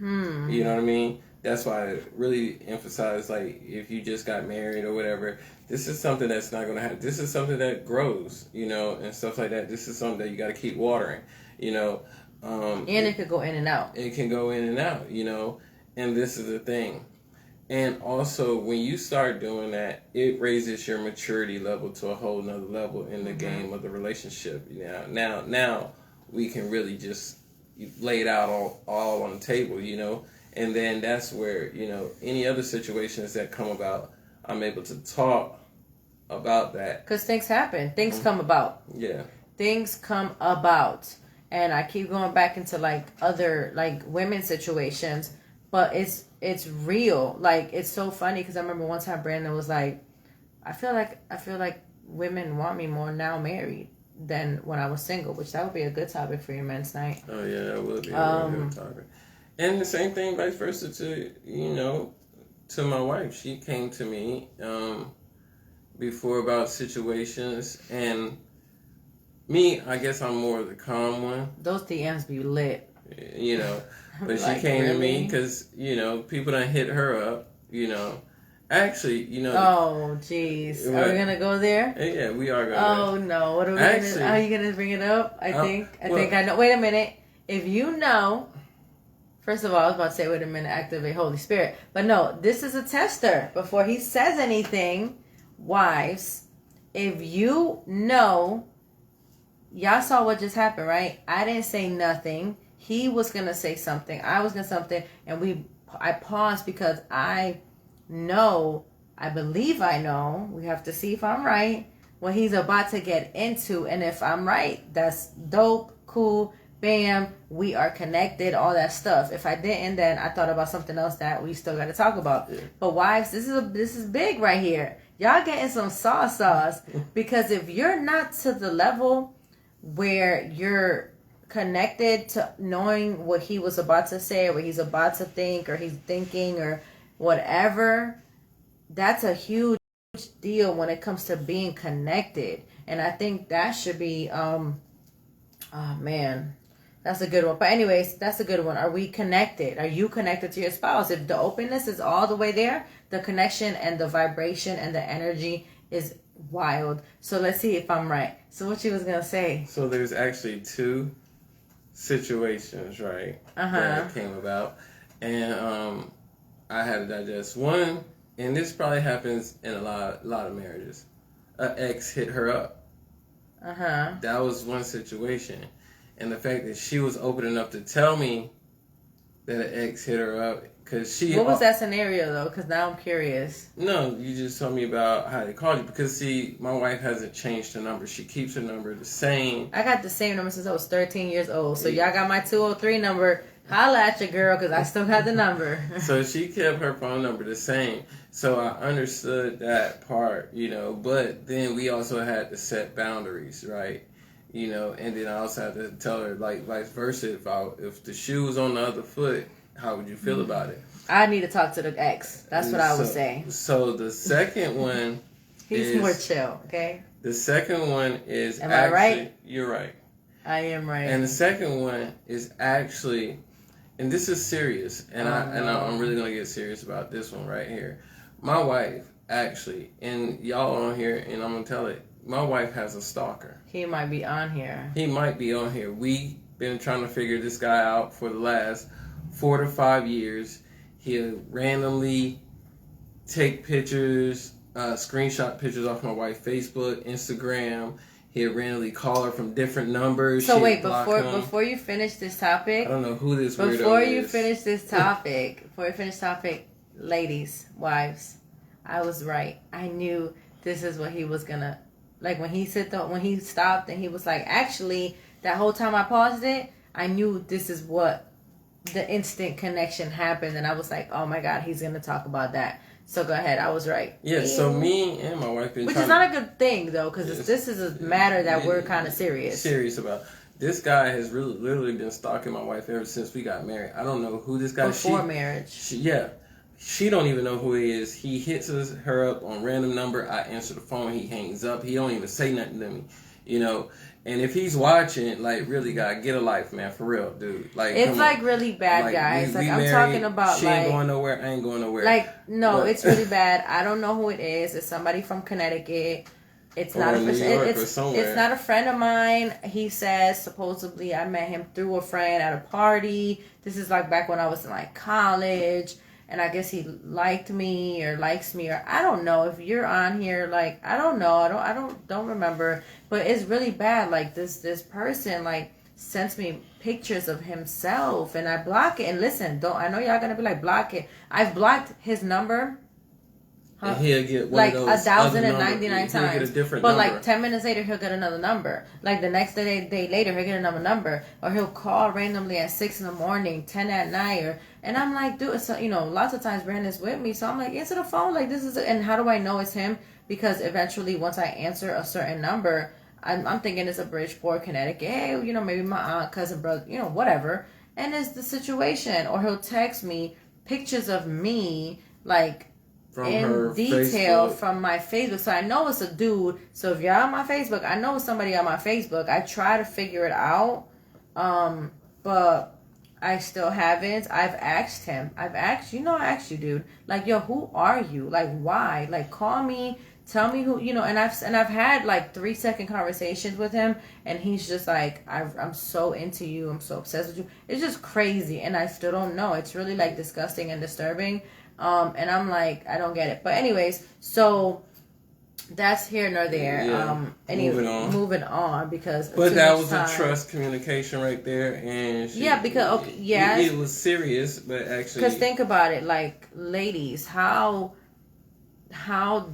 You know what I mean? That's why I really emphasize, like, if you just got married or whatever, this is something that's not going to happen. This is something that grows, and stuff like that. This is something that you got to keep watering, and it could go in and out. It can go in and out, and this is the thing. And also, when you start doing that, it raises your maturity level to a whole nother level in the game of the relationship. Now we can really just lay it out all on the table, And then that's where, any other situations that come about, I'm able to talk about that. Because things happen. Things come about. Yeah. Things come about. And I keep going back into, like, other, like, women situations. But it's real. Like, it's so funny because I remember one time Brandon was like, I feel like women want me more now married than when I was single, which that would be a good topic for your men's night. Oh, yeah, that would be a really good topic. And the same thing vice versa to my wife. She came to me before about situations, and me, I guess I'm more of the calm one. Those DMs be lit. But like, she came really? to me because, people done hit her up, Actually, Oh, jeez. Are we going to go there? Yeah, we are going to. Oh, no. What are we going to... Are you going to bring it up? I think I know. Wait a minute. If you know... First of all, I was about to say, wait a minute, activate Holy Spirit. But no, this is a tester. Before he says anything, wives, if you know, y'all saw what just happened, right? I didn't say nothing. He was going to say something. I was going to say something. And I paused because I believe I know. We have to see if I'm right. What he's about to get into. And if I'm right, that's dope, cool. Bam, we are connected, all that stuff. If I didn't, then I thought about something else that we still got to talk about. Yeah. But wives, this is big right here. y'all getting some sauce. Because if you're not to the level where you're connected to knowing what he was about to say, or what he's about to think, or he's thinking, or whatever, that's a huge deal when it comes to being connected. And I think that should be oh man, that's a good one. But anyways, that's a good one. Are we connected? Are you connected to your spouse? If the openness is all the way there, the connection and the vibration and the energy is wild. So let's see if I'm right. So what you was gonna say? So there's actually two situations, right? That came about, and I had to digest one. And this probably happens in a lot of marriages. An ex hit her up. That was one situation. And the fact that she was open enough to tell me that an ex hit her up, because she... What was that scenario, though? Because now I'm curious. No, you just told me about how they called you. Because, see, my wife hasn't changed her number. She keeps her number the same. I got the same number since I was 13 years old. So y'all got my 203 number. Holla at your girl, because I still got the number. So she kept her phone number the same. So I understood that part, But then we also had to set boundaries, right? And then I also had to tell her, like, vice versa. If the shoe was on the other foot, how would you feel about it? I need to talk to the ex. That's what I would say. So the second one He's more chill, okay? The second one is Am I right? You're right. I am right. And the second one is actually, and this is serious, and I'm really going to get serious about this one right here. My wife, actually, and y'all on here, and I'm going to tell it, my wife has a stalker. He might be on here. He might be on here. We've been trying to figure this guy out for the last 4 to 5 years. He'll randomly take pictures, screenshot pictures off my wife's Facebook, Instagram. He'll randomly call her from different numbers. So wait, before you finish this topic, I don't know who this weirdo is. Before you finish this topic, ladies, wives, I was right. I knew this is what he was gonna, like, when he stopped and he was like, actually, that whole time I paused it, I knew this is what the instant connection happened, and I was like, oh my God, he's gonna talk about that. So go ahead, I was right. Yeah, so me and my wife been Which is not a good thing, though, because this is a matter that we're kind of serious about. This guy has literally been stalking my wife ever since we got married. I don't know who this guy is. Before marriage. She don't even know who he is. He hits her up on random number. I answer the phone. He hangs up. He don't even say nothing to me, And if he's watching, like, really, God, get a life, man, for real, dude. Like, it's like really bad, like, guys. I'm married, talking about she ain't going nowhere. I ain't going nowhere. Like, no, it's really bad. I don't know who it is. It's somebody from Connecticut. It's not it's not a friend of mine. He says supposedly I met him through a friend at a party. This is like back when I was in like college. And I guess he liked me or likes me, or I don't know. If you're on here, like, I don't know. I don't remember. But it's really bad. Like this person like sends me pictures of himself, and I block it. And listen, I know y'all gonna be like, block it. I've blocked his number. And he'll get one like of those 1,099 times. He'll get a different but number. Like 10 minutes later, he'll get another number. Like the next day later, he'll get another number. Or he'll call randomly at 6 in the morning, 10 at night. And I'm like, dude, so, lots of times Brandon's with me. So I'm like, answer the phone. Like, this is, and how do I know it's him? Because eventually, once I answer a certain number, I'm thinking it's a Bridgeport, Connecticut. Hey, maybe my aunt, cousin, brother, whatever. And it's the situation. Or he'll text me pictures of me, like, from in detail Facebook. From my Facebook. So I know it's a dude. So if you're on my Facebook, I know it's somebody on my Facebook. I try to figure it out. But I still haven't. I've asked him. I asked you, dude. Like, yo, who are you? Like, why? Like, call me. Tell me who, and I've had like 3-second conversations with him, and he's just like, I'm so into you. I'm so obsessed with you. It's just crazy. And I still don't know. It's really like disgusting and disturbing. And I'm like, I don't get it. But anyways, so that's here nor there. Yeah, moving on because. But that was a trust communication right there, and it was serious, but actually, because think about it, like, ladies, how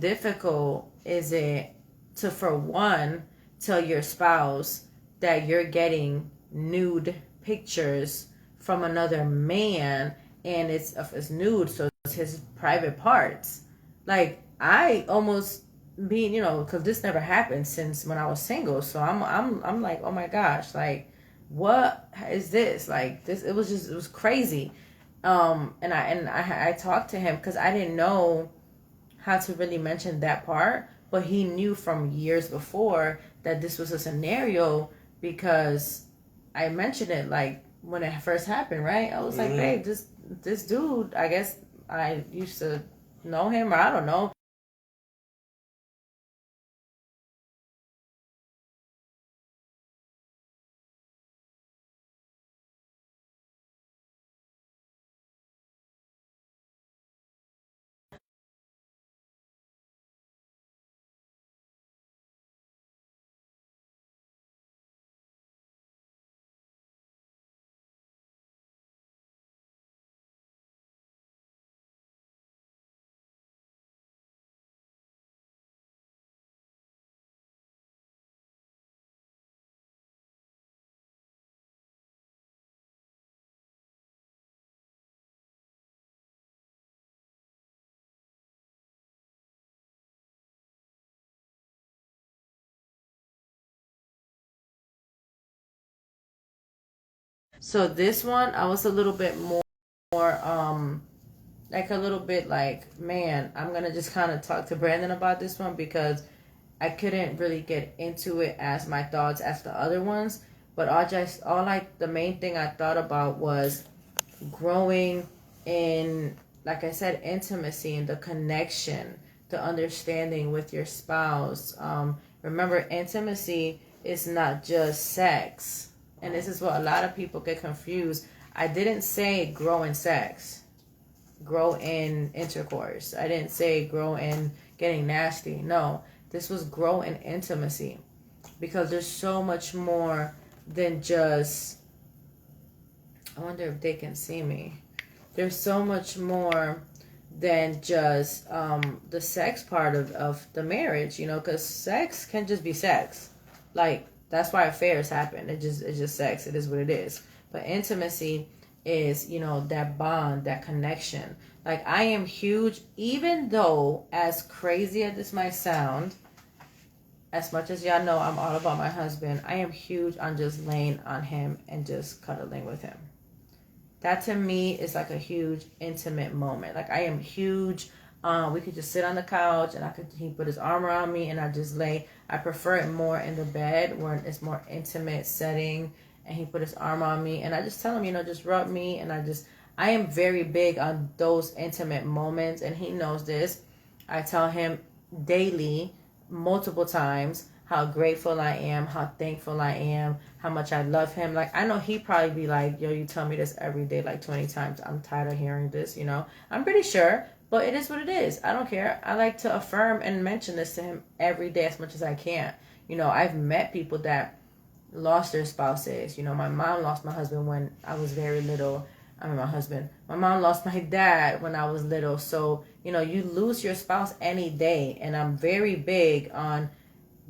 difficult is it to, for one, tell your spouse that you're getting nude pictures from another man, and it's nude, so his private parts. Like, I almost being, because this never happened since when I was single. So I'm like, oh my gosh, like, what is this? Like this, it was crazy. And I talked to him because I didn't know how to really mention that part, but he knew from years before that this was a scenario because I mentioned it like when it first happened, right? I was like, babe, this dude, I guess I used to know him, or I don't know. So this one, I was a little bit more, like a little bit like, man, I'm gonna just kind of talk to Brandon about this one because I couldn't really get into it as my thoughts as the other ones. But all like the main thing I thought about was growing in, like I said, intimacy and the connection, the understanding with your spouse. Remember, intimacy is not just sex. And this is what a lot of people get confused. I didn't say grow in sex, grow in intercourse. I didn't say grow in getting nasty. No, this was grow in intimacy because there's so much more than just, I wonder if they can see me. There's so much more than just the sex part of the marriage, because sex can just be sex. Like, that's why affairs happen. It's just sex. It is what it is. But intimacy is, that bond, that connection. Like, I am huge, even though, as crazy as this might sound, as much as y'all know I'm all about my husband, I am huge on just laying on him and just cuddling with him. That to me is like a huge intimate moment. Like, I am huge. We could just sit on the couch and he put his arm around me and I just lay. I prefer it more in the bed where it's more intimate setting and he put his arm on me and I just tell him, just rub me, and I am very big on those intimate moments, and he knows this. I tell him daily, multiple times, how grateful I am, how thankful I am, how much I love him. Like, I know he'd probably be like, yo, you tell me this every day like 20 times. I'm tired of hearing this, I'm pretty sure, but it is what it is. I don't care. I like to affirm and mention this to him every day as much as I can. I've met people that lost their spouses. My mom lost my husband when I was very little. My mom lost my dad when I was little. So, you lose your spouse any day. And I'm very big on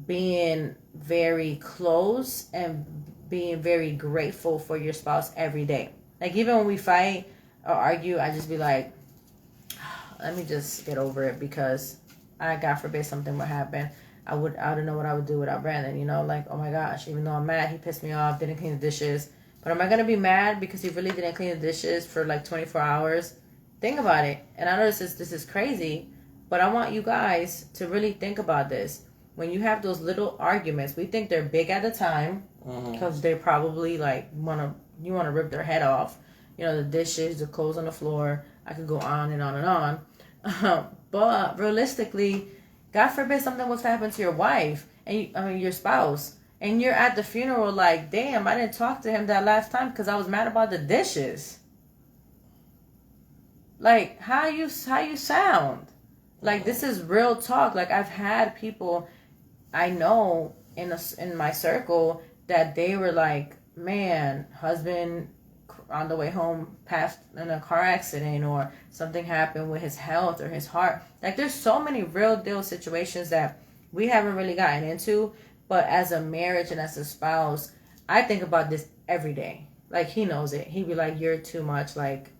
being very close and being very grateful for your spouse every day. Like, even when we fight or argue, I just be like, let me just get over it, because God forbid something would happen. I don't know what I would do without Brandon, like, oh my gosh, even though I'm mad, he pissed me off, didn't clean the dishes. But am I going to be mad because he really didn't clean the dishes for like 24 hours? Think about it. And I know this is crazy, but I want you guys to really think about this. When you have those little arguments, we think they're big at the time because they're probably like you want to rip their head off. The dishes, the clothes on the floor. I could go on and on and on. But realistically, God forbid something was to happen to your wife and your spouse, and you're at the funeral like, damn, I didn't talk to him that last time because I was mad about the dishes. Like, how you sound? Like, this is real talk. Like, I've had people I know in my circle that they were like, man, husband on the way home passed in a car accident, or something happened with his health or his heart. Like, there's so many real deal situations that we haven't really gotten into, but as a marriage and as a spouse, I think about this every day. Like, he knows it. He'd be like, you're too much. Like,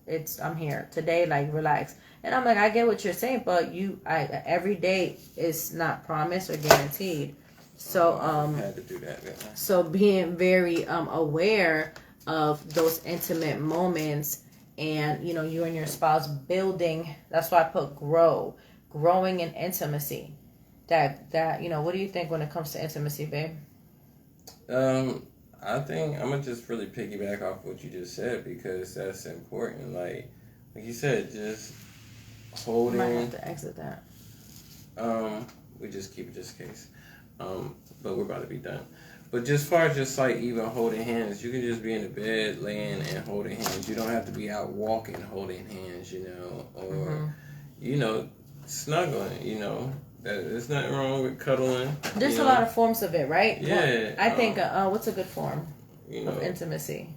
I'm here today. Like, relax. And I'm like, I get what you're saying, but every day is not promised or guaranteed. So had to do that. Yeah. So being very aware of those intimate moments, and you and your spouse building. That's why I put growing in intimacy. That what do you think when it comes to intimacy, babe? I think I'm gonna just really piggyback off what you just said, because that's important. Like you said, just holding. I might have to exit that. We just keep it just in case. But we're about to be done. But just far as just like even holding hands, you can just be in the bed laying and holding hands. You don't have to be out walking holding hands, or snuggling. There's nothing wrong with cuddling. There's a lot of forms of it, right? Yeah. I think what's a good form of intimacy?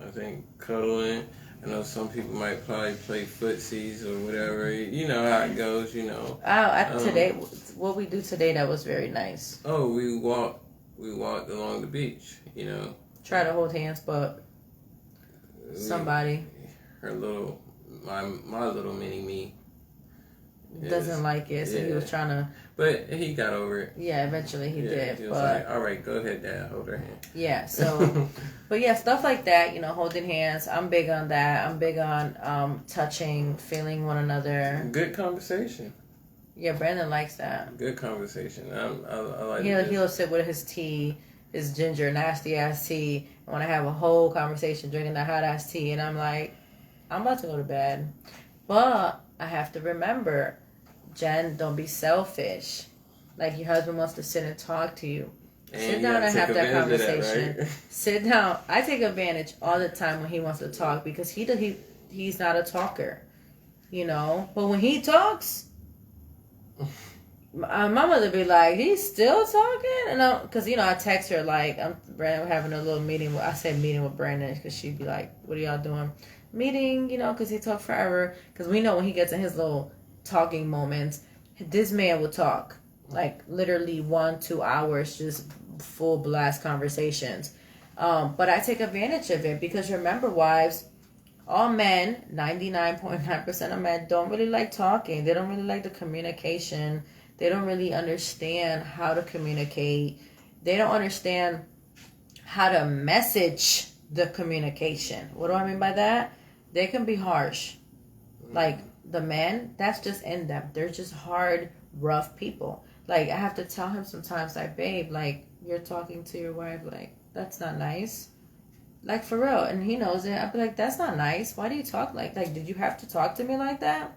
I think cuddling. I know some people might probably play footsies or whatever. You know how it goes. Today, what we do today that was very nice. Oh, we walked along the beach. Try to hold hands, but somebody, my little mini me, doesn't like it, so he was trying to. But he got over it. Yeah, eventually he did. He was like, all right, go ahead, Dad, hold her hand. Yeah, so, but yeah, stuff like that, holding hands. I'm big on that. I'm big on touching, feeling one another. Good conversation. Yeah, Brandon likes that. Good conversation. I like He'll sit with his tea, his ginger, nasty ass tea, and want to have a whole conversation drinking that hot ass tea. And I'm like, I'm about to go to bed. But I have to remember, Jen, don't be selfish. Like, your husband wants to sit and talk to you. Sit down and have that conversation. Right? Sit down. I take advantage all the time when he wants to talk, because he's not a talker, But when he talks, my mother be like, he's still talking? And because, I text her, like, Brandon, we're having a little meeting. I said meeting with Brandon, because she'd be like, what are y'all doing? Meeting, because he talked forever. Because we know when he gets in his little talking moments, this man will talk. Like, literally 1-2 hours, just full blast conversations. But I take advantage of it, because remember, wives, all men, 99.9% of men, don't really like talking. They don't really like the communication. They don't really understand how to communicate. They don't understand how to message the communication. What do I mean by that? They can be harsh. Like, the men, that's just in them. They're just hard, rough people. Like, I have to tell him sometimes, like, babe, like, you're talking to your wife, like, that's not nice. Like, for real. And he knows it. I'd be like, that's not nice. Why do you talk like did you have to talk to me like that?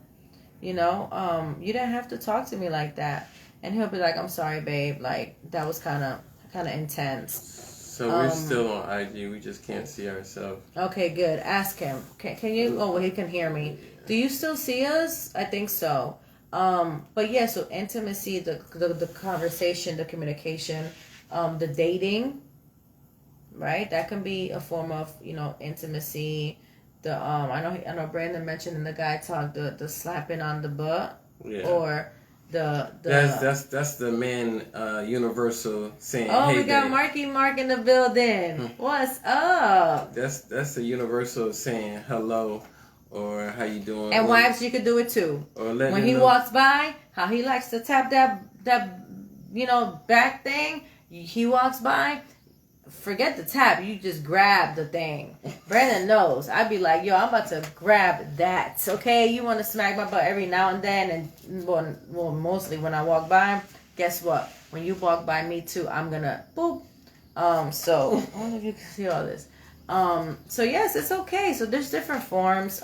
You didn't have to talk to me like that. And he'll be like, I'm sorry, babe. Like, that was kind of intense. So we're still on IG. We just can't see ourselves. Okay, good. Ask him. Can you? Oh, well, he can hear me. Do you still see us? I think so. But yeah, so intimacy, the conversation, the communication, the dating, right? That can be a form of, intimacy. The I know Brandon mentioned in the guy talk the slapping on the butt, or the that's the man universal saying. Oh, hey, we got Marky Mark in the building. What's up? That's the universal saying hello, or how you doing. And wives, you could do it too. Or when he walks by, how he likes to tap that back thing. He walks by. Forget the tap. You just grab the thing. Brandon knows. I'd be like, yo, I'm about to grab that. Okay, you want to smack my butt every now and then, and well, mostly when I walk by. Guess what? When you walk by me too, I'm gonna boop. So I don't know if you can see all this. So yes, it's okay. So there's different forms.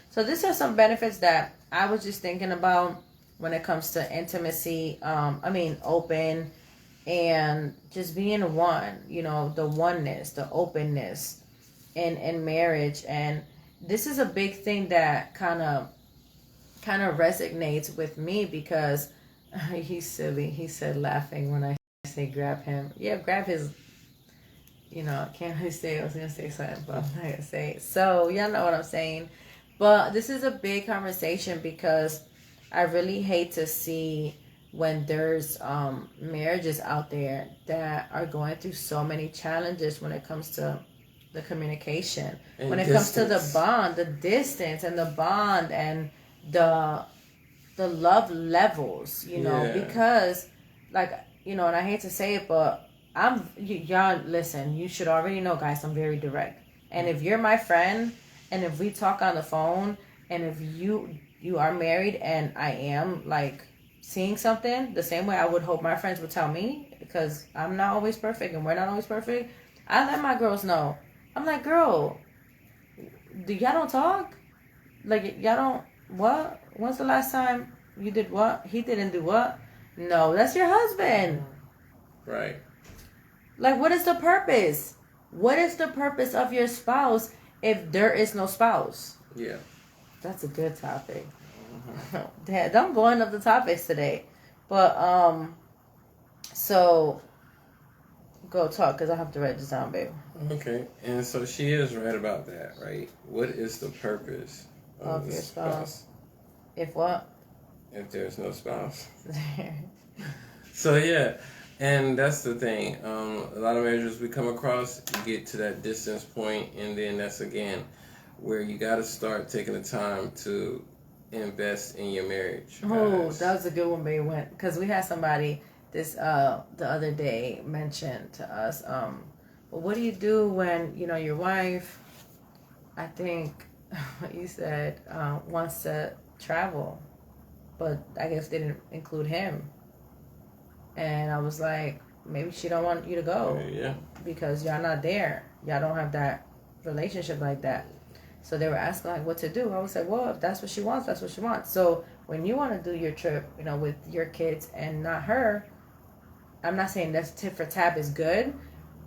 So these are some benefits that I was just thinking about when it comes to intimacy. Open. And just being one, the oneness, the openness in marriage. And this is a big thing that kind of resonates with me, because he's silly. He said laughing when I say grab him. Yeah, grab his, I can't really say, I was going to say something, but I'm not going to say it. So y'all know what I'm saying. But this is a big conversation, because I really hate to see when there's marriages out there that are going through so many challenges when it comes to the communication, and when it comes to the bond, the distance and the bond, and the love levels, you know, because like, you know, and I hate to say it, but y'all listen, you should already know, guys, I'm very direct. And if you're my friend and if we talk on the phone and if you are married and I am like seeing something the same way I would hope my friends would tell me, because I'm not always perfect and we're not always perfect, I let my girls know. I'm like, girl, y'all don't talk? Like, y'all don't, what? When's the last time you did what? He didn't do what? No, that's your husband. Right. Like, what is the purpose? What is the purpose of your spouse if there is no spouse? Yeah. That's a good topic. Dad, I'm blowing up the topics today. But, so, go talk, because I have to write this down, babe. Okay. And so she is right about that, right? What is the purpose of your spouse? If what? If there's no spouse. So, yeah. And that's the thing. A lot of marriages we come across, you get to that distance point, and then that's, again, where you got to start taking the time to invest in your marriage. Oh, that was a good one, babe. Because we had somebody the other day mentioned to us, well, what do you do when, you know, your wife, I think you said, wants to travel, but I guess they didn't include him. And I was like, maybe she don't want you to go. Yeah. Because y'all not there. Y'all don't have that relationship like that. So they were asking like what to do. I was like, well, if that's what she wants, that's what she wants. So when you want to do your trip, you know, with your kids and not her, I'm not saying that's tit for tat is good,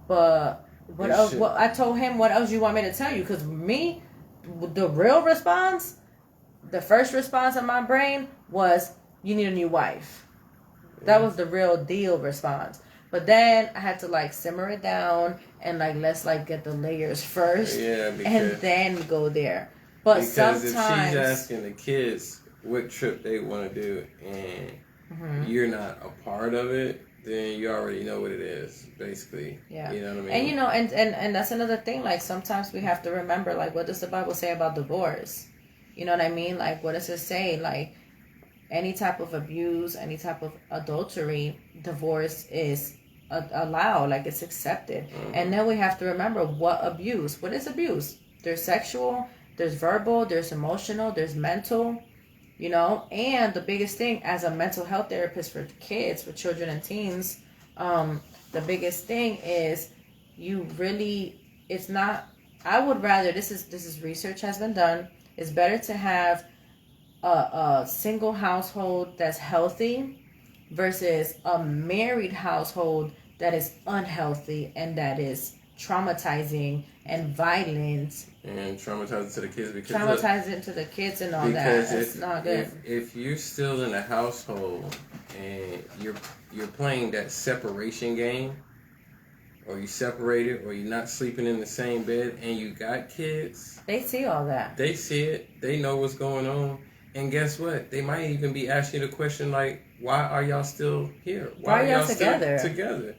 but what else? Well, I told him, what else you want me to tell you? Because me, the real response, the first response in my brain was, you need a new wife. That was the real deal response. But then I had to like simmer it down and like let's like get the layers first, and then go there. But because sometimes if she's asking the kids what trip they want to do and you're not a part of it, then you already know what it is, basically. Yeah. You know what I mean? And you know, and that's another thing. Like sometimes we have to remember, like, what does the Bible say about divorce? You know what I mean? Like, what does it say? Like, any type of abuse, any type of adultery, divorce is allowed, like it's accepted. And then we have to remember what abuse. What is abuse? There's sexual, there's verbal, there's emotional, there's mental, you know. And the biggest thing as a mental health therapist for kids, for children and teens, the biggest thing is it's not, I would rather, this is research has been done, it's better to have a single household that's healthy versus a married household that is unhealthy and that is traumatizing and violent and traumatizing to the kids, because traumatizing to the kids and all that. It's not good. If you're still in a household and you're playing that separation game, or you separated, or you're not sleeping in the same bed, and you got kids, they see all that. They see it. They know what's going on. And guess what? They might even be asking the question like, why are y'all still here? Why are y'all together?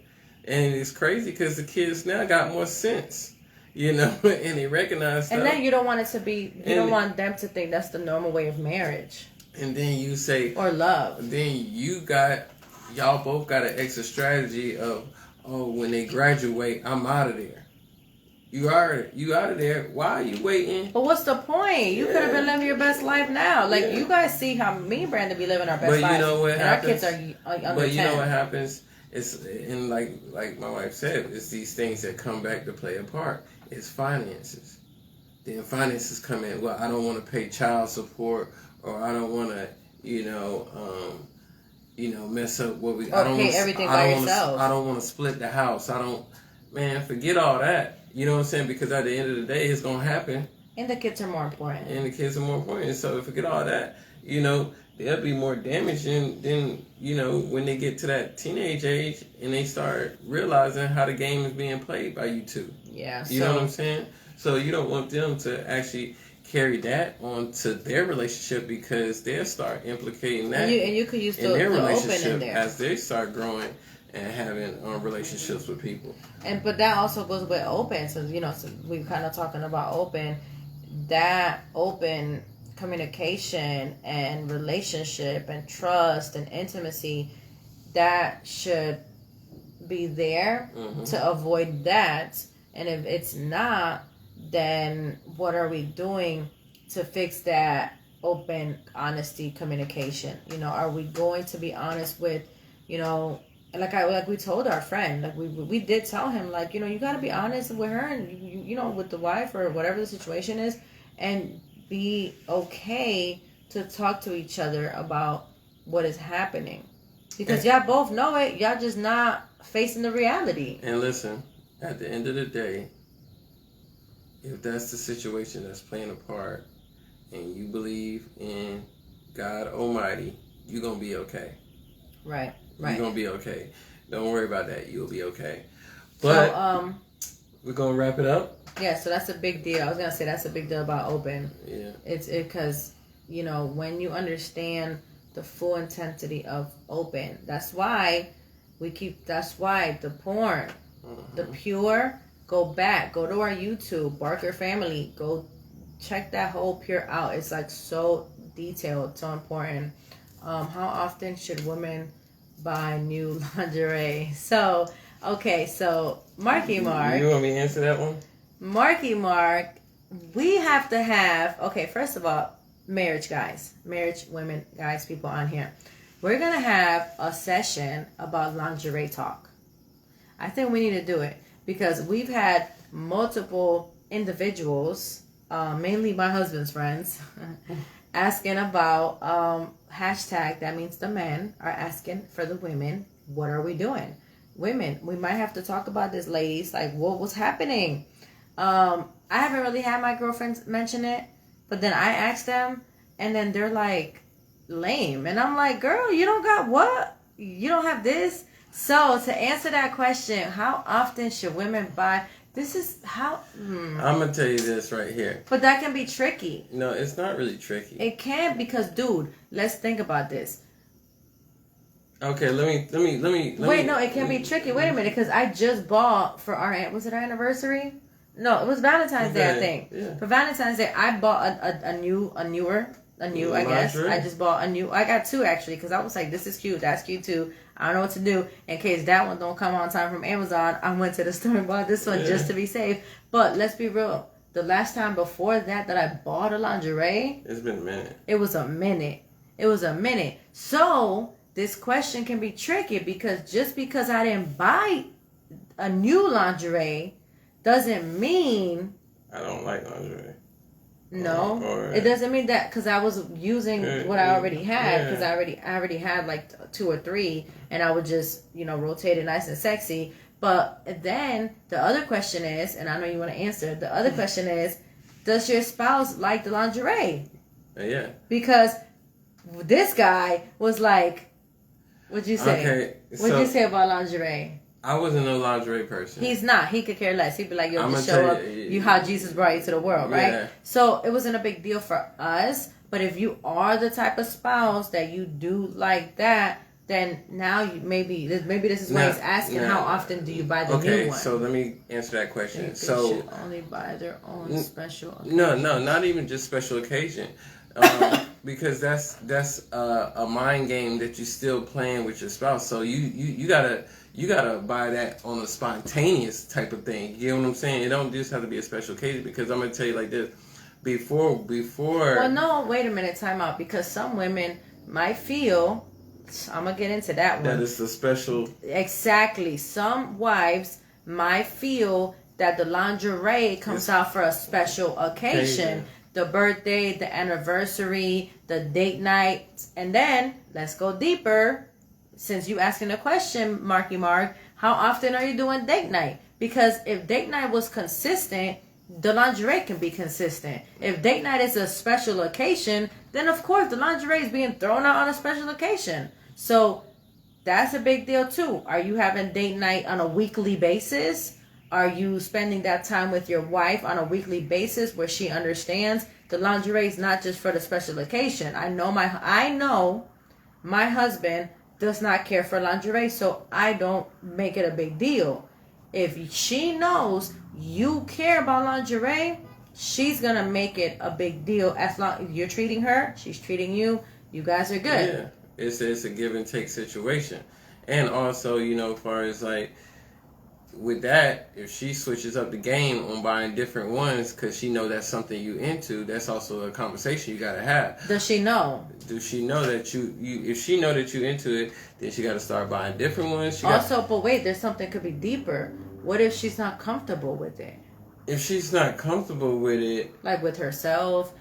And it's crazy because the kids now got more sense, you know, and they recognize stuff. And then you don't want it to be, don't want them to think that's the normal way of marriage. And then you say, or love. Then y'all both got an extra strategy of, oh, when they graduate, I'm out of there. You out of there. Why are you waiting? But what's the point? You could have been living your best life now. Like, you guys see how me and Brandon be living our best life. But you know what happens? Our kids are under 10. But you know what happens? It's, and like my wife said, it's these things that come back to play a part. It's finances. Then finances come in. Well, I don't want to pay child support, or I don't want to, mess up what we. Or pay everything by yourself. I don't want to split the house. Man, forget all that. You know what I'm saying? Because at the end of the day, it's going to happen. And the kids are more important. So forget all that. They'll be more damaging than, when they get to that teenage age and they start realizing how the game is being played by you two. Yeah. You know what I'm saying? So you don't want them to actually carry that onto their relationship, because they'll start implicating that and you could use in their relationship open in there as they start growing and having relationships with people. But that also goes with open. So, so we're kind of talking about open. That open communication and relationship and trust and intimacy, that should be there to avoid that. And if it's not, then what are we doing to fix that open honesty communication? Are we going to be honest with, like we told our friend, like we did tell him, like, you got to be honest with her and with the wife or whatever the situation is, and be okay to talk to each other about what is happening, because y'all both know it, y'all just not facing the reality. And listen, at the end of the day, if that's the situation that's playing a part and you believe in God Almighty, you're going to be okay. Right. You're going to be okay. Don't worry about that. You'll be okay. But we're going to wrap it up. Yeah, so that's a big deal. I was going to say that's a big deal about open. Yeah. It's because, when you understand the full intensity of open, that's why the P.O.R.N, the P.O.R.N, go to our YouTube, Barker Family, go check that whole P.O.R.N out. It's like so detailed, so important. How often should women buy new lingerie? So Marky Mark. You want me to answer that one? Marky Mark, we have to have, first of all, marriage women, guys, people on here. We're going to have a session about lingerie talk. I think we need to do it because we've had multiple individuals, mainly my husband's friends, asking about hashtag, that means the men are asking for the women, what are we doing? Women, we might have to talk about this, ladies, like what was happening. I haven't really had my girlfriends mention it, but then I asked them and then they're like lame, and I'm like, girl, you don't got what? You don't have this? So to answer that question, how often should women buy? This is how I'm gonna tell you this right here. But that can be tricky. No, it's not really tricky. It can, because dude, let's think about this. Okay, let me. Wait, no, it can be tricky. Wait a minute, because I just bought for was it our anniversary? No, it was Valentine's Day, I think. Yeah. For Valentine's Day, I bought a new, I guess. I just bought a new. I got two actually, because I was like, this is cute, that's cute too. I don't know what to do in case that one don't come on time from Amazon. I went to the store and bought this one just to be safe. But let's be real. The last time before that I bought a lingerie, it's been a minute. It was a minute. So this question can be tricky, because just because I didn't buy a new lingerie doesn't mean I don't like lingerie. No, it doesn't mean that, because I was using what I already had, because I already had like 2 or 3, and I would just rotate it nice and sexy. But then the other question is, and I know you want to answer, the other question is, does your spouse like the lingerie? Yeah. Because this guy was like, what'd you say? Okay, what'd you say about lingerie? I wasn't no lingerie person. He's not. He could care less. He'd be like, yo, just show up. You how Jesus brought you to the world, right? Yeah. So it wasn't a big deal for us. But if you are the type of spouse that you do like that, then now maybe this is why he's asking, how often do you buy the new one? Okay, so let me answer that question. They should only buy their own special occasion. No, not even just special occasion. Because that's a mind game that you're still playing with your spouse. So you gotta buy that on a spontaneous type of thing. You know what I'm saying? It don't just have to be a special occasion, because I'm gonna tell you like this. Before. Well, no, wait a minute, time out. Because some women might feel, I'm gonna get into that one. That is the special. Exactly. Some wives might feel that the lingerie comes out for a special occasion. The birthday, the anniversary, the date night. And then, let's go deeper. Since you asking the question, Marky Mark, how often are you doing date night? Because if date night was consistent, the lingerie can be consistent. If date night is a special occasion, then of course the lingerie is being thrown out on a special occasion. So that's a big deal too. Are you having date night on a weekly basis? Are you spending that time with your wife on a weekly basis where she understands the lingerie is not just for the special occasion? I know my husband does not care for lingerie, so I don't make it a big deal. If she knows you care about lingerie, she's gonna make it a big deal as long as you're treating her, she's treating you. You guys are good. Yeah, it's a give and take situation, and also as far as like with that, if she switches up the game on buying different ones because she know that's something you into, that's also a conversation you gotta have. Does she know? Does she know that you if she know that you into it, then she gotta start buying different ones. But wait, there's something could be deeper. What if she's not comfortable with it? If she's not comfortable with it, like with herself,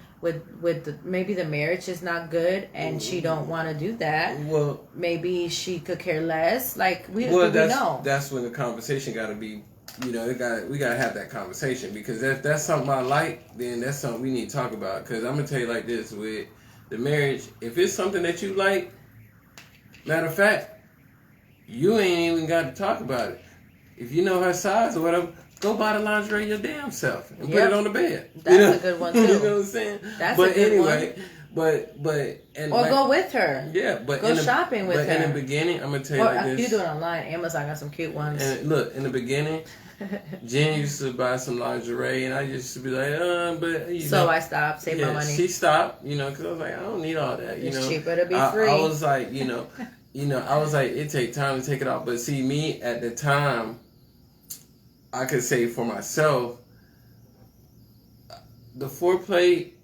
maybe the marriage is not good and she don't want to do that. Well, maybe she could care less. Like we know. That's when the conversation got to be. We gotta have that conversation, because if that's something I like, then that's something we need to talk about. Because I'm gonna tell you like this with the marriage, if it's something that you like, matter of fact, you ain't even got to talk about it. If you know her size or whatever, go buy the lingerie your damn self and put it on the bed. That's a good one too. You know what I'm saying? That's a good one. Or go with her. Yeah, but go shopping with her. But in the beginning, I'm gonna tell you like this. You do it online. Amazon got some cute ones. And look, in the beginning, Jen used to buy some lingerie, and I used to be like, but so I stopped, save my money. She stopped, because I was like, I don't need all that. It's cheaper to be free. I was like, I was like, it take time to take it off. But see, me at the time, I could say for myself, the foreplay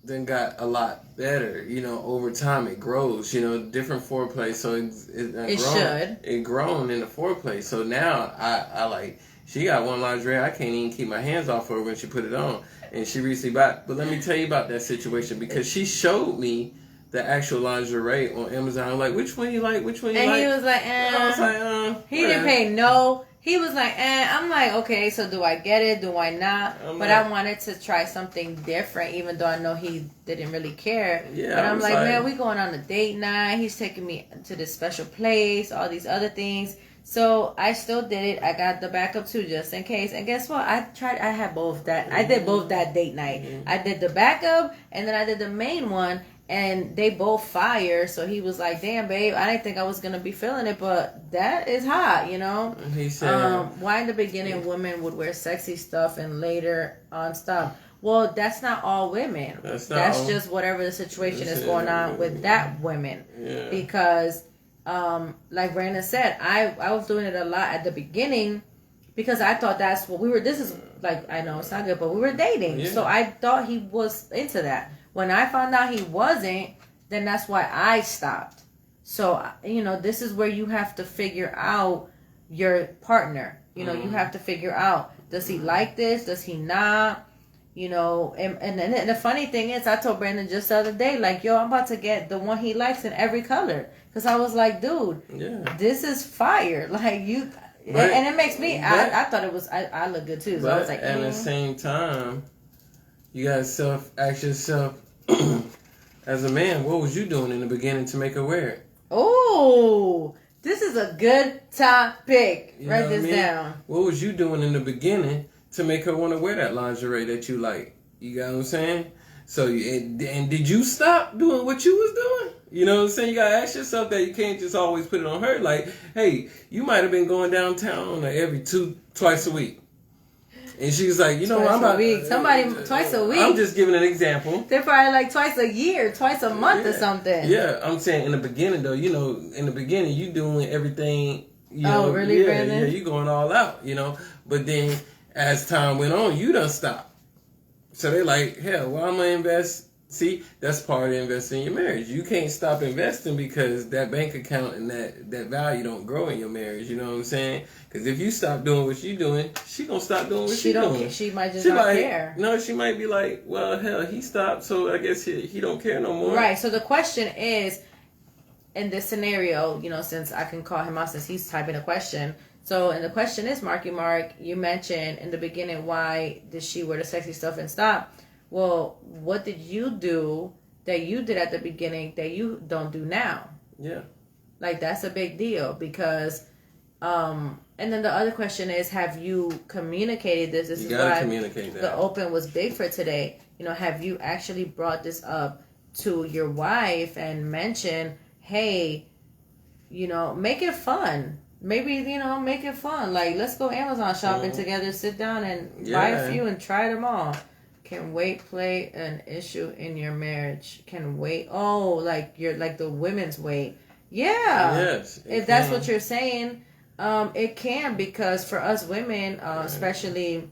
then got a lot better. Over time it grows. Different foreplay, so it grown in the foreplay. So now I like, she got one lingerie I can't even keep my hands off her when she put it on, and she recently bought. But let me tell you about that situation, because she showed me the actual lingerie on Amazon. I'm like, which one you like? Which one you like? And he was like, I was like, he didn't pay no. He was like, I'm like, okay, so do I get it? Do I not? I wanted to try something different, even though I know he didn't really care. Yeah, but I'm like, man, we going on a date night. He's taking me to this special place, all these other things. So I still did it. I got the backup too, just in case. And guess what? I had both that. I did both that date night. Mm-hmm. I did the backup, and then I did the main one. And they both fire, so he was like, damn, babe, I didn't think I was going to be feeling it, but that is hot, He said, why in the beginning women would wear sexy stuff and later on stuff? Well, that's not all women. That's just whatever the situation is going on with that women. Yeah. Because, like Brandon said, I was doing it a lot at the beginning because I thought that's what we were, this is, like, I know it's not good, but we were dating. Yeah. So I thought he was into that. When I found out he wasn't, then that's why I stopped. So, this is where you have to figure out your partner. You have to figure out, does he like this? Does he not? And the funny thing is, I told Brandon just the other day, like, yo, I'm about to get the one he likes in every color. Because I was like, dude, this is fire. Like, you... and it makes me... I thought it was... I look good, too. So I was like... At the same time... You gotta ask yourself, as a man, what was you doing in the beginning to make her wear it? Oh, this is a good topic. Write this down. What was you doing in the beginning to make her want to wear that lingerie that you like? You got what I'm saying? So, and did you stop doing what you was doing? You know what I'm saying? You gotta ask yourself that. You can't just always put it on her. Like, hey, you might have been going downtown like twice a week. And she was like, twice a week. I'm just giving an example. They're probably like twice a year, twice a month or something. Yeah, I'm saying in the beginning though, in the beginning you doing everything. Really, Brandon? Yeah, you going all out, But then as time went on, you done stopped. So they're like, hell, well, I'm gonna invest. See, that's part of investing in your marriage. You can't stop investing because that bank account and that value don't grow in your marriage. You know what I'm saying? Because if you stop doing what you're doing, she gonna stop doing what she's doing. She might just not care. No, she might be like, well, hell, he stopped, so I guess he don't care no more. Right. So the question is, in this scenario, since I can call him out since he's typing a question. So, and the question is, Marky Mark, you mentioned in the beginning, why did she wear the sexy stuff and stop? Well, what did you do that you did at the beginning that you don't do now? Yeah. Like, that's a big deal because, and then the other question is, have you communicated this? This you is gotta why communicate that. The open was big for today. Have you actually brought this up to your wife and mentioned, hey, make it fun. Maybe, make it fun. Like, let's go Amazon shopping together, sit down and buy a few and try them all. Can weight play an issue in your marriage? Can weight? Oh, like you're like the women's weight. Yeah. Yes. If that's what you're saying, it can, because for us women, especially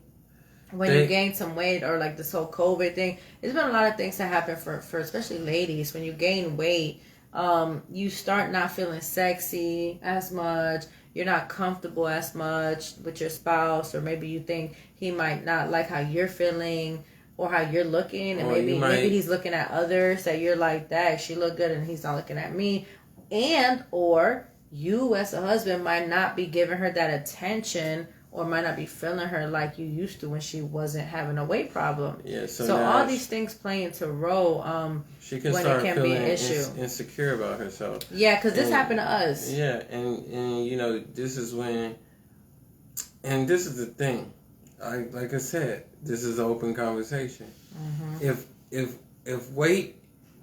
when you gain some weight, or like this whole COVID thing, there's been a lot of things that happen for especially ladies. When you gain weight, you start not feeling sexy as much. You're not comfortable as much with your spouse, or maybe you think he might not like how you're feeling or how you're looking, and maybe he's looking at others that you're like, that she look good and he's not looking at me. And or you as a husband might not be giving her that attention, or might not be feeling her like you used to when she wasn't having a weight problem. Yeah, so all these things play into role she can when start it can feeling be an issue. Insecure about herself. Yeah, because this happened to us. Yeah, and you know, this is when, and this is the thing, like I said, this is an open conversation. Mm-hmm. If weight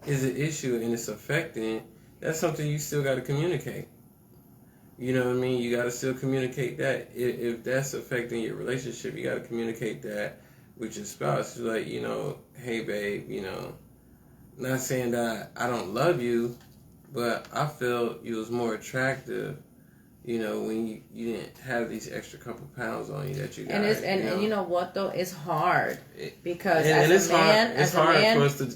is an issue and it's affecting, that's something you still got to communicate. You know what I mean? You got to still communicate that. If that's affecting your relationship, you got to communicate that with your spouse. Like, you know, hey, babe, you know, not saying that I don't love you, but I felt you was more attractive, you know, when you didn't have these extra couple pounds on you that you got. And you know what, though? It's hard. Because as a man,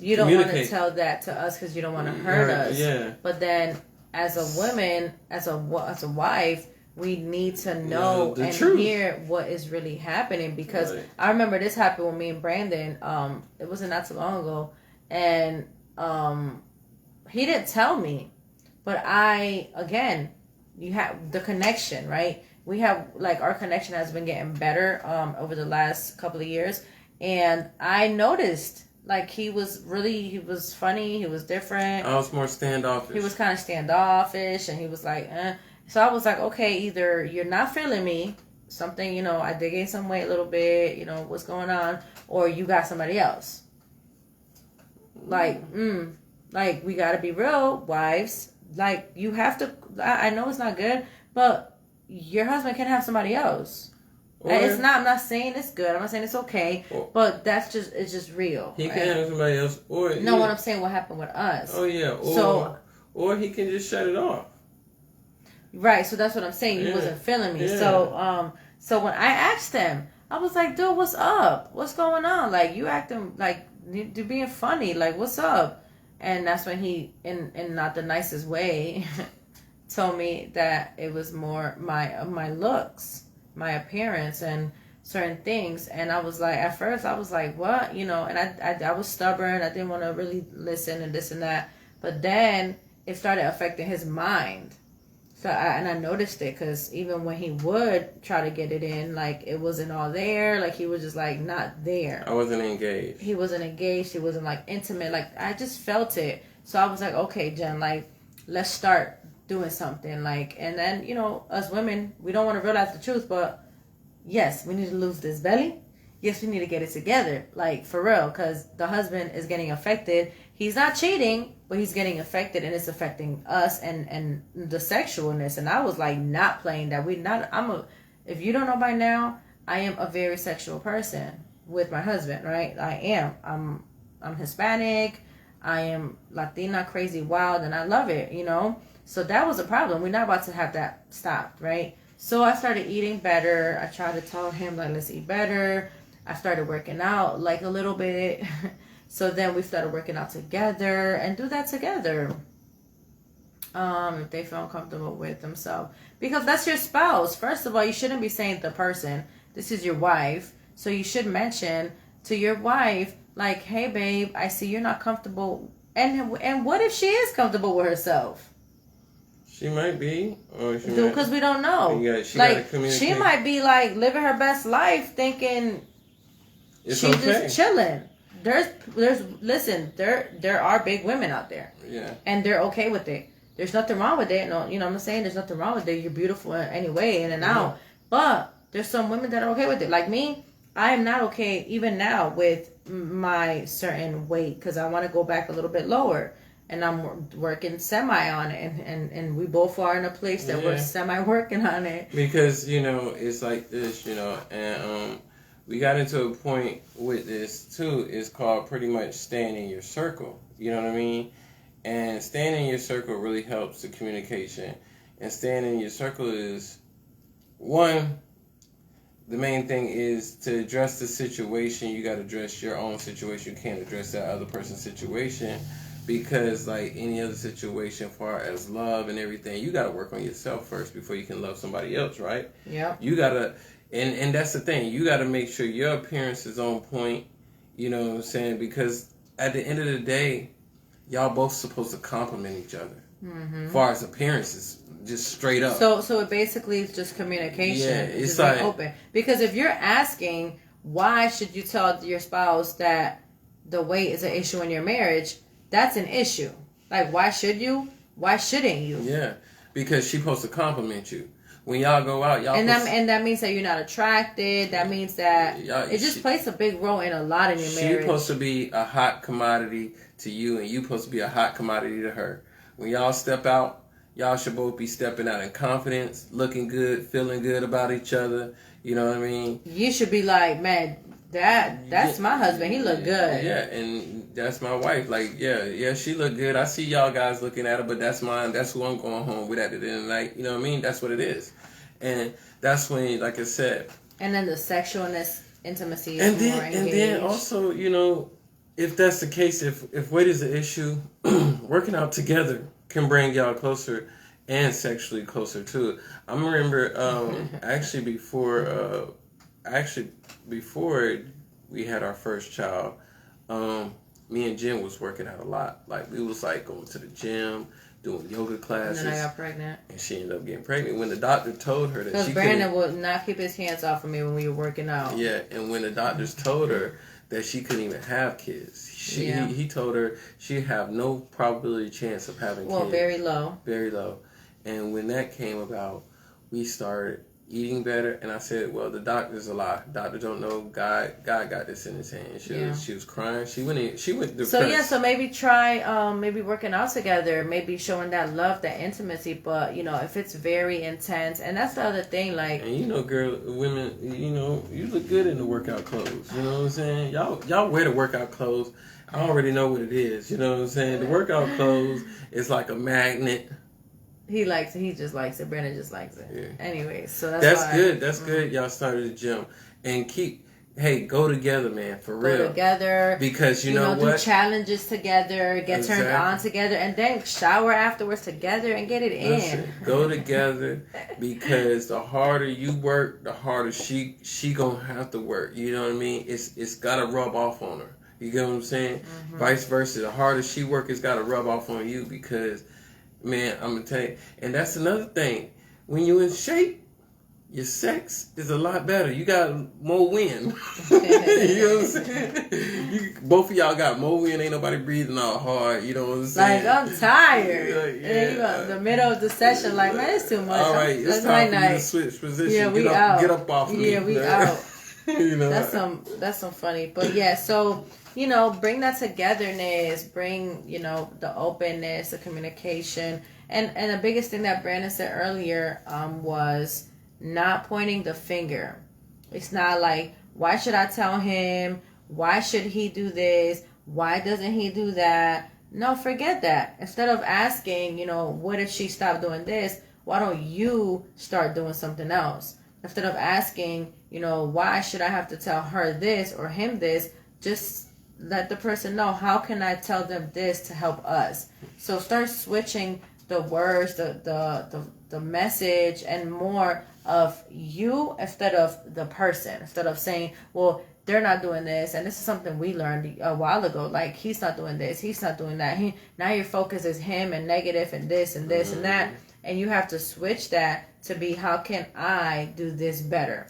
you don't want to tell that to us because you don't want to hurt us. Yeah. But then, as a woman, as a wife, we need to know and truth. Hear what is really happening. Because I remember this happened with me and Brandon. It wasn't not too long ago, and he didn't tell me, but you have the connection, right? We have, like, our connection has been getting better over the last couple of years, and I noticed. Like, he was funny, he was different. I was more standoffish. He was kind of standoffish, and he was like, eh. So I was like, okay, either you're not feeling me, something, you know, I did gain some weight a little bit, you know, what's going on, or you got somebody else. Like, like, we gotta be real, wives. Like, you have to, I know it's not good, but your husband can have somebody else. I'm not saying it's good. I'm not saying it's okay. But it's just real. He can have somebody else. What I'm saying, what happened with us. Oh, yeah. Or he can just shut it off. Right. So that's what I'm saying. He wasn't feeling me. Yeah. So when I asked him, I was like, dude, what's up? What's going on? Like, you acting like you're being funny. Like, what's up? And that's when he, in not the nicest way, told me that it was more my looks, my appearance, and certain things. And I was like, at first I was like, what, you know, and I was stubborn. I didn't want to really listen and this and that. But then it started affecting his mind. So I noticed it, because even when he would try to get it in, like, it wasn't all there. Like, he was just like not there. I wasn't engaged. He wasn't engaged. He wasn't like intimate. Like, I just felt it. So I was like, okay, Jen, like, let's start doing something. Like, and then, you know, us women, we don't want to realize the truth, but yes, we need to lose this belly. Yes, we need to get it together, like, for real, because the husband is getting affected. He's not cheating, but he's getting affected, and it's affecting us and the sexualness. And I was like, not playing that. If you don't know by now, I am a very sexual person with my husband, right? I am. I'm Hispanic. I am Latina, crazy, wild, and I love it, you know? So that was a problem. We're not about to have that stopped, right? So I started eating better. I tried to tell him, like, let's eat better. I started working out, like, a little bit. So then we started working out together and do that together. If they feel comfortable with themselves. Because that's your spouse. First of all, you shouldn't be saying the person. This is your wife. So you should mention to your wife, like, hey, babe, I see you're not comfortable. And what if she is comfortable with herself? She might be. Because we don't know. She might be, like, living her best life thinking she's just chilling. Listen, there are big women out there. Yeah. And they're okay with it. There's nothing wrong with it. No, you know what I'm saying? There's nothing wrong with it. You're beautiful anyway, in and out. But there's some women that are okay with it. Like me, I am not okay even now with my certain weight, because I want to go back a little bit lower. And I'm working semi on it. And we both are in a place that we're semi working on it. Because, you know, it's like this, you know, and we got into a point with this too. It's called pretty much staying in your circle. You know what I mean? And staying in your circle really helps the communication. And staying in your circle is, one, the main thing is to address the situation. You got to address your own situation. You can't address that other person's situation, because like any other situation, as far as love and everything, you got to work on yourself first before you can love somebody else, right? Yeah. You got to, and that's the thing. You got to make sure your appearance is on point, you know what I'm saying? Because at the end of the day, y'all both supposed to compliment each other. Mm-hmm. As far as appearances, just straight up. So it basically is just communication. Yeah, it's like being open. Because if you're asking, why should you tell your spouse that the weight is an issue in your marriage? That's an issue. Like, why should you? Why shouldn't you? Yeah, because she's supposed to compliment you. When y'all go out, y'all and that means that you're not attracted. That means that it just plays a big role in a lot in your marriage. She's supposed to be a hot commodity to you, and you supposed to be a hot commodity to her. When y'all step out, y'all should both be stepping out in confidence, looking good, feeling good about each other. You know what I mean? You should be like, man, that's my husband. He look good. Yeah, and that's my wife. Like, yeah, she look good. I see y'all guys looking at her, but that's mine. That's who I'm going home with at the end of the night. You know what I mean? That's what it is. And that's when, like I said. And then the sexualness, intimacy is more engaged. And then also, you know, if that's the case, if weight is an issue, working out together can bring y'all closer and sexually closer too. I remember actually before we had our first child, me and Jen was working out a lot. Like, we was like going to the gym, doing yoga classes. And then I got pregnant. And she ended up getting pregnant. When the doctor told her that because Brandon would not keep his hands off of me when we were working out. Yeah, and when the doctors told her that she couldn't even have kids, he told her she'd have no probability chance of having kids. Well, very low. Very low. And when that came about, we started eating better, and I said, well, the doctor's a lie. Doctor don't know. God got this in his hand. She was crying. She went depressed. So maybe try maybe working out together, maybe showing that love, that intimacy. But you know, if it's very intense, and that's the other thing, like, and you know, women, you know, you look good in the workout clothes. You know what I'm saying? Y'all wear the workout clothes. I already know what it is. You know what I'm saying? The workout clothes is like a magnet. He likes it. He just likes it. Brandon just likes it. Yeah. Anyway, so that's good. That's good. Y'all started the gym. And go together, man, for real. Go together. Because you know what? Do challenges together, get turned on together, and then shower afterwards together and get it in. Go together, because the harder you work, the harder she gonna have to work. You know what I mean? It's gotta rub off on her. You get what I'm saying? Mm-hmm. Vice versa. The harder she work, it's gotta rub off on you, because, man, I'm going to tell you. And that's another thing. When you're in shape, your sex is a lot better. You got more wind. You know what I'm saying? Both of y'all got more wind. Ain't nobody breathing all hard. You know what I'm saying? Like, I'm tired. Yeah. The middle of the session, like, man, it's too much. All right, it's time for you to switch position. Yeah, we out. Get up off of me. Yeah, we out. You know? That's some funny. But yeah, so, you know, bring that togetherness, bring, you know, the openness, the communication. And the biggest thing that Brandon said earlier was not pointing the finger. It's not like, why should I tell him? Why should he do this? Why doesn't he do that? No, forget that. Instead of asking, you know, what if she stopped doing this? Why don't you start doing something else? Instead of asking, you know, why should I have to tell her this or him this? Just let the person know, how can I tell them this to help us? So start switching the words, the message, and more of you instead of the person. Instead of saying, well, they're not doing this, and this is something we learned a while ago. Like, he's not doing this, he's not doing that. Now your focus is him and negative and this and this and that, and you have to switch that to be, how can I do this better?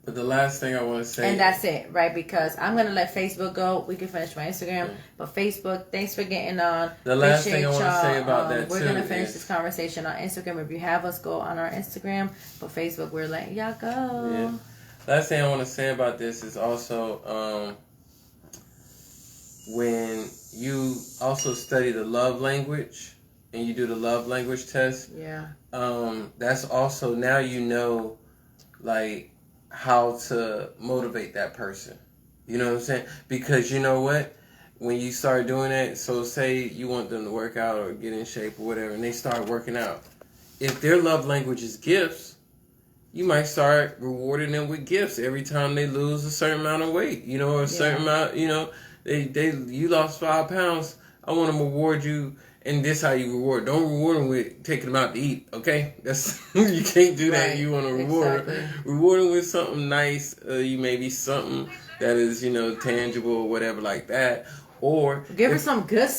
But the last thing I want to say... And that's it, right? Because I'm going to let Facebook go. We can finish my Instagram. Yeah. But Facebook, thanks for getting on. The last thing I want to say about that, we're going to finish this conversation on Instagram. If you have us, go on our Instagram. But Facebook, we're letting y'all go. Yeah. Last thing I want to say about this is also when you also study the love language and you do the love language test. Yeah. That's also, now you know, like, how to motivate that person. You know what I'm saying? Because you know what? When you start doing that, so say you want them to work out or get in shape or whatever, and they start working out. If their love language is gifts, you might start rewarding them with gifts every time they lose a certain amount of weight. You know, or a certain amount, you know, you lost 5 pounds. I want to reward you. And this how you reward. Don't reward them with taking them out to eat, okay? That's you can't do that. Right. You want to reward them with something nice. You maybe something that is, you know, tangible or whatever like that. Or give her some good.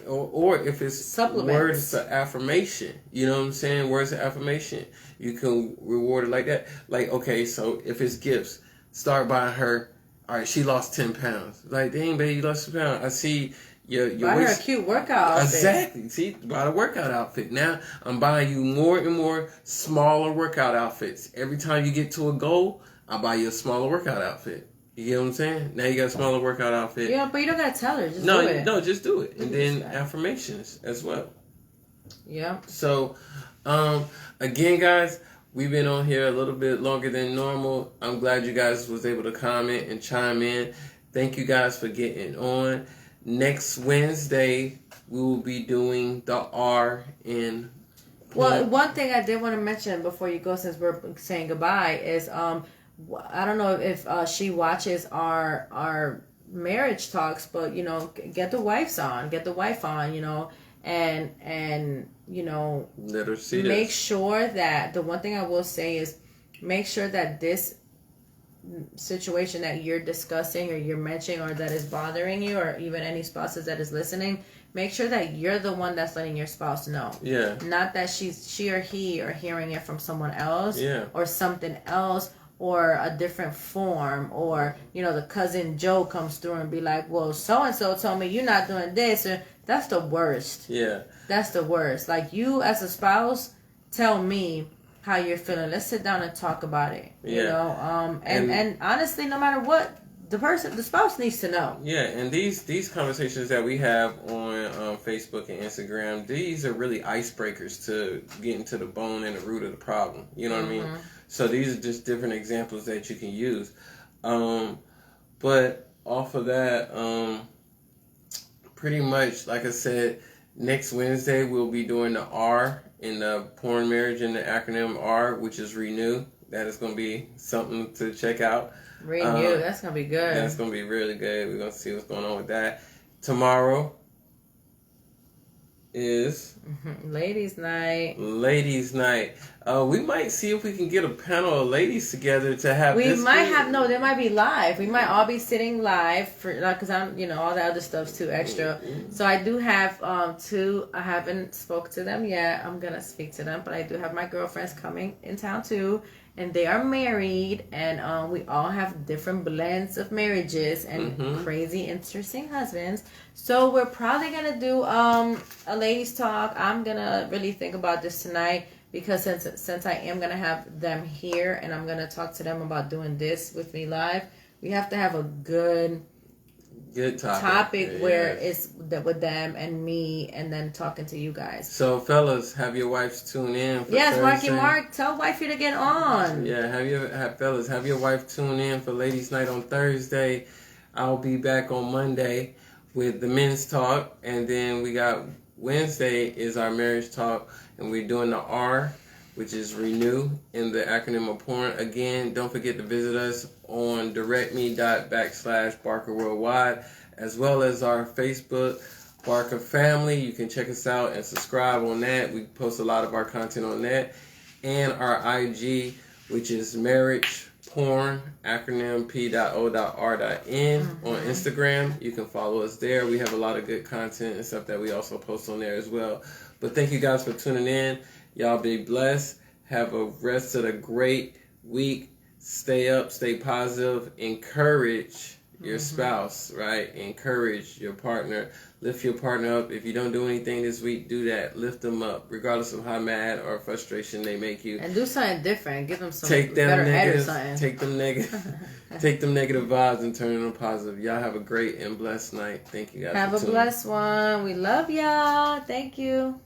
Or if it's supplements. Words of affirmation, you know what I'm saying? Words of affirmation. You can reward it like that. Like, okay, so if it's gifts, start buying her. All right, she lost 10 pounds. Like, dang, baby, you lost 10 pounds. I see. Buy her a cute workout outfit. Exactly. See, buy the workout outfit. Now I'm buying you more and more smaller workout outfits. Every time you get to a goal, I buy you a smaller workout outfit. You get what I'm saying? Now you got a smaller workout outfit. Yeah, but you don't gotta tell her. Just do it. No, just do it. And then affirmations as well. Yeah. So, again, guys, we've been on here a little bit longer than normal. I'm glad you guys was able to comment and chime in. Thank you guys for getting on. Next Wednesday, we will be doing the R in. Well, one thing I did want to mention before you go, since we're saying goodbye, is I don't know if she watches our marriage talks, but you know, get the wife on, you know, and you know, let her see. Make sure that the one thing I will say is make sure that this situation that you're discussing or you're mentioning or that is bothering you, or even any spouses that is listening, make sure that you're the one that's letting your spouse know. Yeah. Not that she or he are hearing it from someone else. Yeah. Or something else, or a different form, or you know, the cousin Joe comes through and be like, well, so and so told me you're not doing this, or that's the worst. Yeah. That's the worst. Like, you as a spouse, tell me how you're feeling. Let's sit down and talk about it. Yeah. You know, and honestly, no matter what, the spouse needs to know. Yeah, and these conversations that we have on Facebook and Instagram, these are really icebreakers to getting to the bone and the root of the problem. You know what I mean? So these are just different examples that you can use. But off of that, pretty much, like I said, next Wednesday we'll be doing the R in the P.O.R.N marriage, and the acronym R, which is renew. That is going to be something to check out. Renew, that's going to be good. That's going to be really good. We're going to see what's going on with that. Tomorrow is Ladies' Night. Ladies' Night. We might see if we can get a panel of ladies together to have. They might be live. We might all be sitting live for, because I'm, you know, all the other stuff's too extra. So I do have two. I haven't spoke to them yet. I'm gonna speak to them, but I do have my girlfriends coming in town too, and they are married, and we all have different blends of marriages and crazy, interesting husbands. So we're probably gonna do a ladies talk. I'm gonna really think about this tonight, because since I am gonna have them here and I'm gonna talk to them about doing this with me live, we have to have a good topic where it's with them and me, and then talking to you guys. So fellas, have your wives tune in for Yes, Thursday. Mark, tell wifey to get on. Yeah, have your wife tune in for Ladies Night on Thursday. I'll be back on Monday with the men's talk, and then we got Wednesday is our marriage talk, and we're doing the R, which is renew in the acronym of P.O.R.N. Again, don't forget to visit us on directme.com/Barker Worldwide, as well as our Facebook, Barker Family. You can check us out and subscribe on that. We post a lot of our content on that. And our IG, which is Marriage P.O.R.N, acronym P.O.R.N on Instagram. You can follow us there. We have a lot of good content and stuff that we also post on there as well. But thank you guys for tuning in. Y'all be blessed. Have a rest of the great week. Stay up, stay positive. Encourage your spouse, right? Encourage your partner. Lift your partner up. If you don't do anything this week, do that. Lift them up, regardless of how mad or frustration they make you. And do something different. Give them some better head or something. Take them negative vibes and turn them positive. Y'all have a great and blessed night. Thank you guys. Have a blessed one. We love y'all. Thank you.